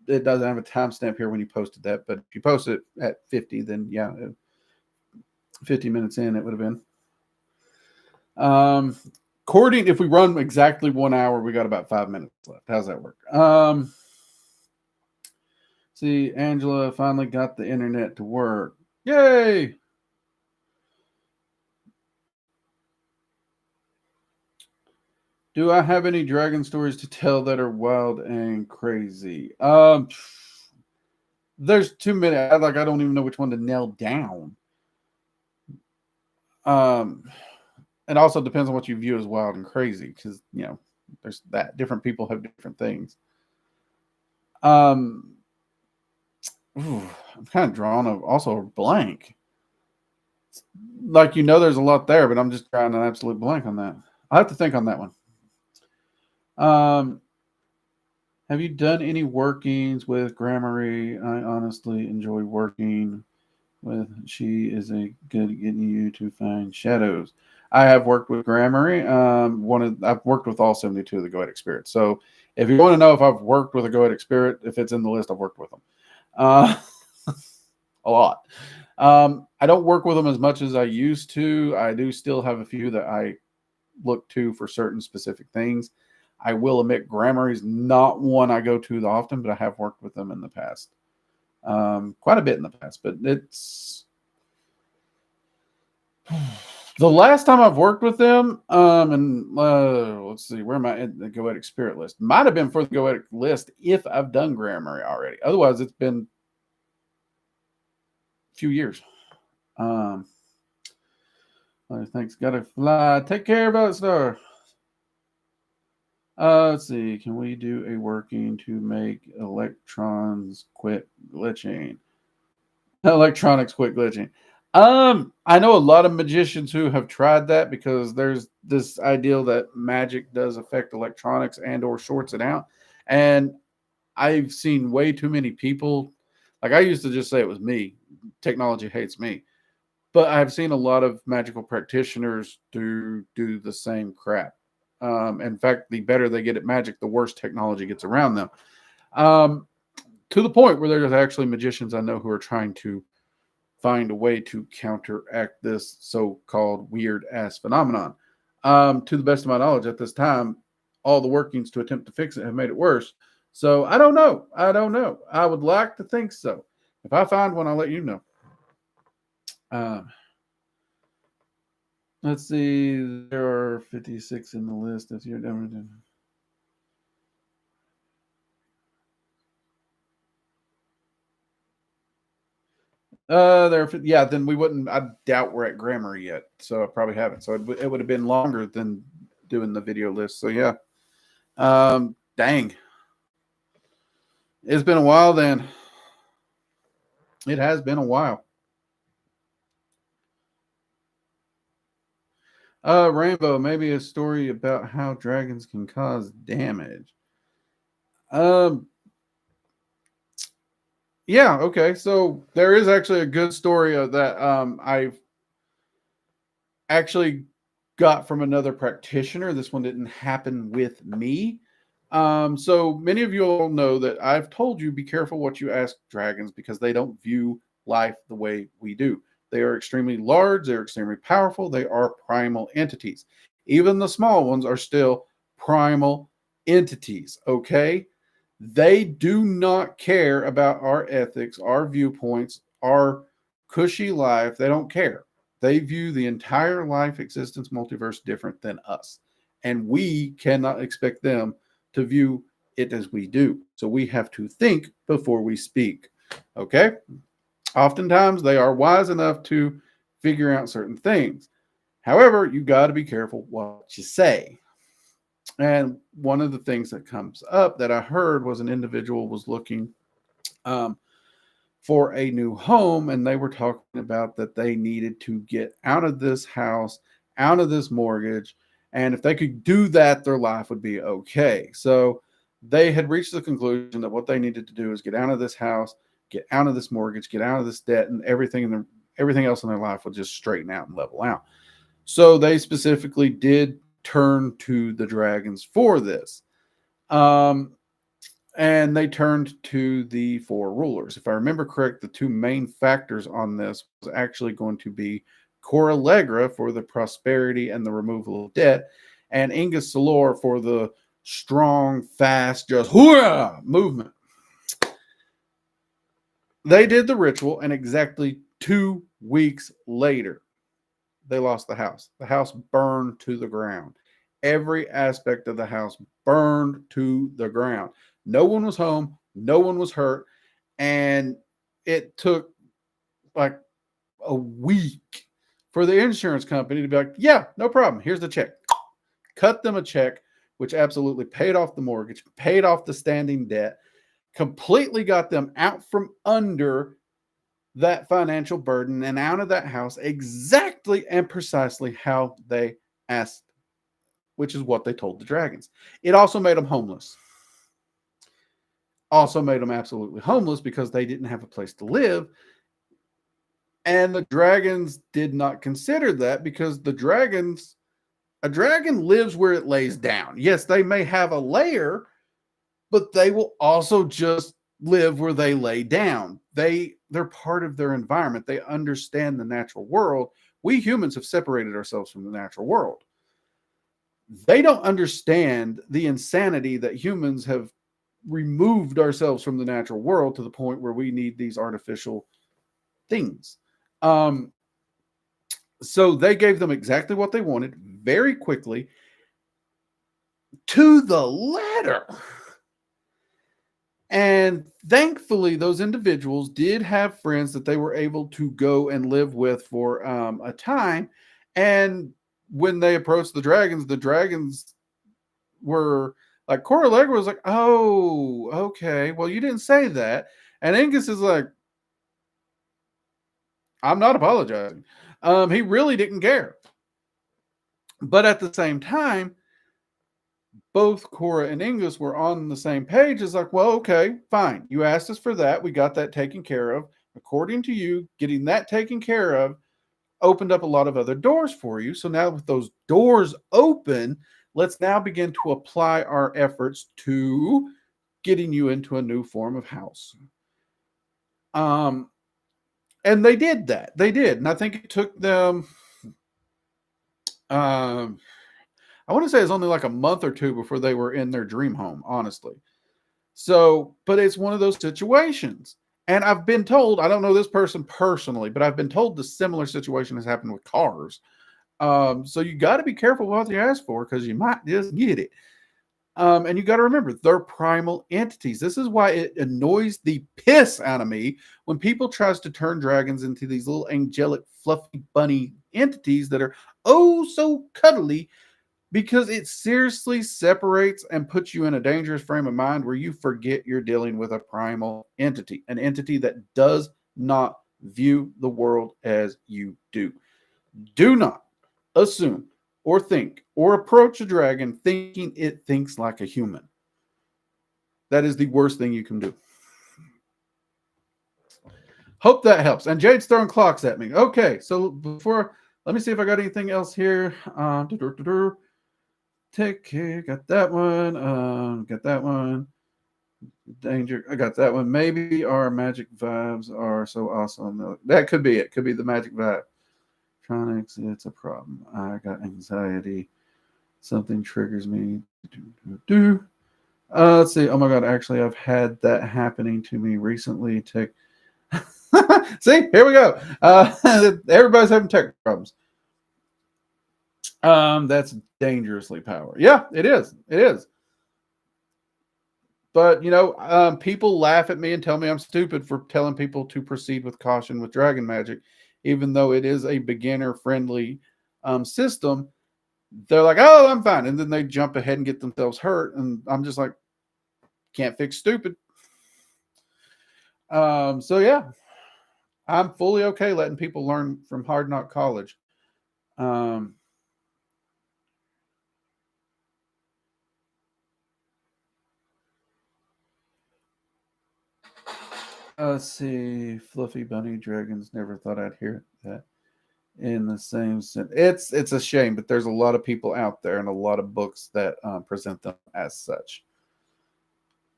it doesn't have a timestamp here when you posted that, but if you post it at 50, then yeah, 50 minutes in, it would have been. According, if we run exactly 1 hour, we got about 5 minutes left. How's that work? See, Angela finally got the internet to work. Yay! Do I have any dragon stories to tell that are wild and crazy? There's too many. I don't even know which one to nail down. Um, it also depends on what you view as wild and crazy, because there's that different people have different things. Um, I'm kind of drawn of also a blank. There's a lot there, but I'm just drawing an absolute blank on that. I have to think on that one. Have you done any workings with Gramarye? I honestly enjoy working with. She is a good at getting you to find shadows. I have worked with Gramarye. I've worked with all 72 of the Goetic spirits. So if you want to know if I've worked with a Goetic spirit, if it's in the list, I've worked with them. A lot. I don't work with them as much as I used to. I do still have a few that I look to for certain specific things. I will admit Gramarye is not one I go to often, but I have worked with them in the past. Quite a bit in the past, but it's the last time I've worked with them. Let's see, where am I in the Goetic spirit list? Might have been for the Goetic list if I've done Gramarye already. Otherwise, it's been a few years. Thanks, gotta fly. Take care, about star. Let's see. Can we do a working to make electrons quit glitching? Electronics quit glitching. I know a lot of magicians who have tried that, because there's this ideal that magic does affect electronics and or shorts it out. And I've seen way too many people. Like, I used to just say it was me. Technology hates me. But I've seen a lot of magical practitioners do the same crap. In fact, the better they get at magic, the worse technology gets around them. To the point where there's actually magicians I know who are trying to find a way to counteract this so-called weird-ass phenomenon. To the best of my knowledge, at this time, all the workings to attempt to fix it have made it worse. So I don't know. I would like to think so. If I find one, I'll let you know. Let's see. There are 56 in the list. If you're done. Then we wouldn't. I doubt we're at Gramarye yet, so I probably haven't. So it would have been longer than doing the video list. So yeah. Dang. It's been a while then. It has been a while. Rainbow, maybe a story about how dragons can cause damage. Yeah, okay. So there is actually a good story of that I've actually got from another practitioner. This one didn't happen with me. So many of you all know that I've told you be careful what you ask dragons, because they don't view life the way we do. They are extremely large, they're extremely powerful, they are primal entities. Even the small ones are still primal entities, okay? They do not care about our ethics, our viewpoints, our cushy life. They don't care. They view the entire life existence multiverse different than us. And we cannot expect them to view it as we do. So we have to think before we speak. Okay? Oftentimes they are wise enough to figure out certain things. However, you got to be careful what you say. And one of the things that comes up that I heard was an individual was looking for a new home, and they were talking about that they needed to get out of this house, out of this mortgage, and if they could do that, their life would be okay. So they had reached the conclusion that what they needed to do is get out of this house, get out of this mortgage, get out of this debt, and everything else in their life would just straighten out and level out. So they specifically did turn to the dragons for this. And they turned to the four rulers. If I remember correct, the two main factors on this was actually going to be Cor Allegra for the prosperity and the removal of debt, and Ingus Solor for the strong, fast, just hoorah movement. They did the ritual, and exactly 2 weeks later, they lost the house. The house burned to the ground. every aspect of the house burned to the ground. No one was home. No one was hurt. And it took like a week for the insurance company to be like, yeah, no problem. Here's the check. Cut them a check, which absolutely paid off the mortgage, paid off the standing debt, completely got them out from under that financial burden and out of that house exactly and precisely how they asked, which is what they told the dragons. It also made them homeless. Also made them absolutely homeless because they didn't have a place to live. And the dragons did not consider that because a dragon lives where it lays down. Yes, they may have a lair, but they will also just live where they lay down. They're part of their environment. They understand the natural world. We humans have separated ourselves from the natural world. They don't understand the insanity that humans have removed ourselves from the natural world to the point where we need these artificial things. So they gave them exactly what they wanted very quickly to the letter. And thankfully, those individuals did have friends that they were able to go and live with for a time. And when they approached the dragons were like, Cora Allegra was like, oh, okay, well, you didn't say that. And Angus is like, I'm not apologizing. He really didn't care. But at the same time, both Cora and Angus were on the same page. It's like, well, okay, fine. You asked us for that. We got that taken care of. According to you, getting that taken care of opened up a lot of other doors for you. So now with those doors open, let's now begin to apply our efforts to getting you into a new form of house. And they did that. They did. And I think it took them, I want to say it's only like a month or two before they were in their dream home, honestly. So, but it's one of those situations. And I've been told, I don't know this person personally, but I've been told the similar situation has happened with cars. So you got to be careful what you ask for because you might just get it. And you got to remember, they're primal entities. This is why it annoys the piss out of me when people tries to turn dragons into these little angelic, fluffy bunny entities that are oh so cuddly, because it seriously separates and puts you in a dangerous frame of mind where you forget you're dealing with a primal entity, an entity that does not view the world as you do. Do not assume or think or approach a dragon thinking it thinks like a human. That is the worst thing you can do. Hope that helps. And Jade's throwing clocks at me. Okay, so before, let me see if I got anything else here. Take care. Got that one. Got that one. Danger. I got that one. Maybe our magic vibes are so awesome. That could be it. Could be the magic vibe. Electronics, it's a problem. I got anxiety. Something triggers me. Let's see. Oh my God. Actually, I've had that happening to me recently. See, here we go. Everybody's having tech problems. That's dangerously power. Yeah, it is. It is. But, people laugh at me and tell me I'm stupid for telling people to proceed with caution with dragon magic, even though it is a beginner-friendly system. They're like, oh, I'm fine. And then they jump ahead and get themselves hurt. And I'm just like, can't fix stupid. So, yeah, I'm fully okay letting people learn from Hard Knock College. Let's see. Fluffy bunny dragons. Never thought I'd hear that in the same sense. It's a shame, but there's a lot of people out there and a lot of books that present them as such.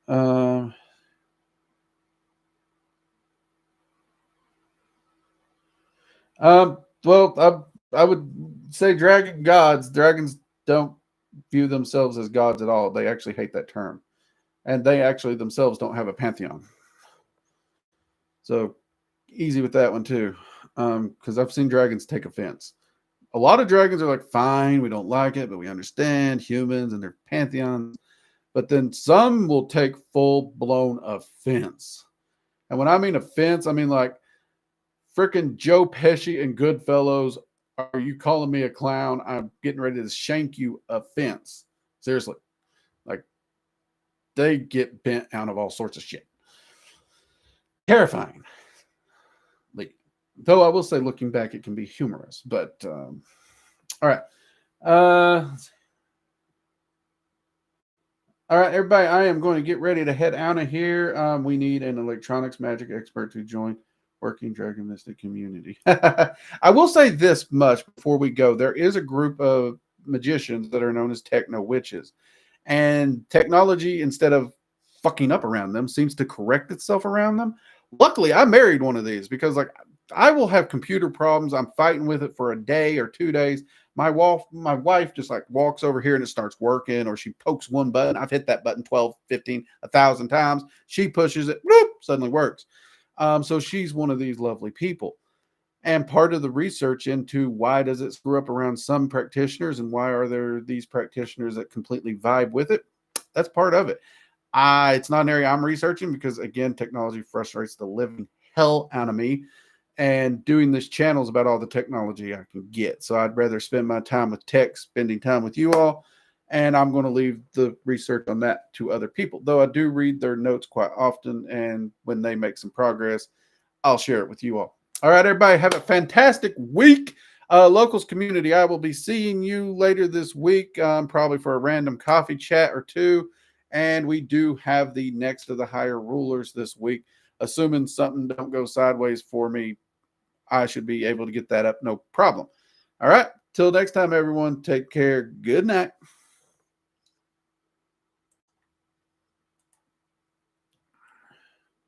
Well, I would say dragons don't view themselves as gods at all. They actually hate that term. And they actually themselves don't have a pantheon. So easy with that one too. Because I've seen dragons take offense. A lot of dragons are like, fine, we don't like it, but we understand humans and their pantheons. But then some will take full-blown offense. And when I mean offense, I mean like freaking Joe Pesci and Goodfellas. Are you calling me a clown? I'm getting ready to shank you offense. Seriously. Like, they get bent out of all sorts of shit. Terrifying. Though I will say, looking back, it can be humorous. But, all right. All right, everybody, I am going to get ready to head out of here. We need an electronics magic expert to join Working Dragon Mystic community. I will say this much before we go. There is a group of magicians that are known as techno witches. And technology, instead of fucking up around them, seems to correct itself around them. Luckily, I married one of these because, like, I will have computer problems. I'm fighting with it for a day or 2 days. My wife just like walks over here and it starts working, or she pokes one button. I've hit that button 12, 15, 1,000 times. She pushes it, whoop, suddenly works. So she's one of these lovely people. And part of the research into why does it screw up around some practitioners and why are there these practitioners that completely vibe with it, that's part of it. It's not an area I'm researching because, again, technology frustrates the living hell out of me. And doing this channel is about all the technology I can get. So I'd rather spend my time with tech, spending time with you all. And I'm going to leave the research on that to other people. Though I do read their notes quite often. And when they make some progress, I'll share it with you all. All right, everybody, have a fantastic week. Locals community, I will be seeing you later this week, probably for a random coffee chat or two. And we do have the next of the higher rulers this week. Assuming something don't go sideways for me, I should be able to get that up, no problem. All right. Till next time, everyone. Take care. Good night.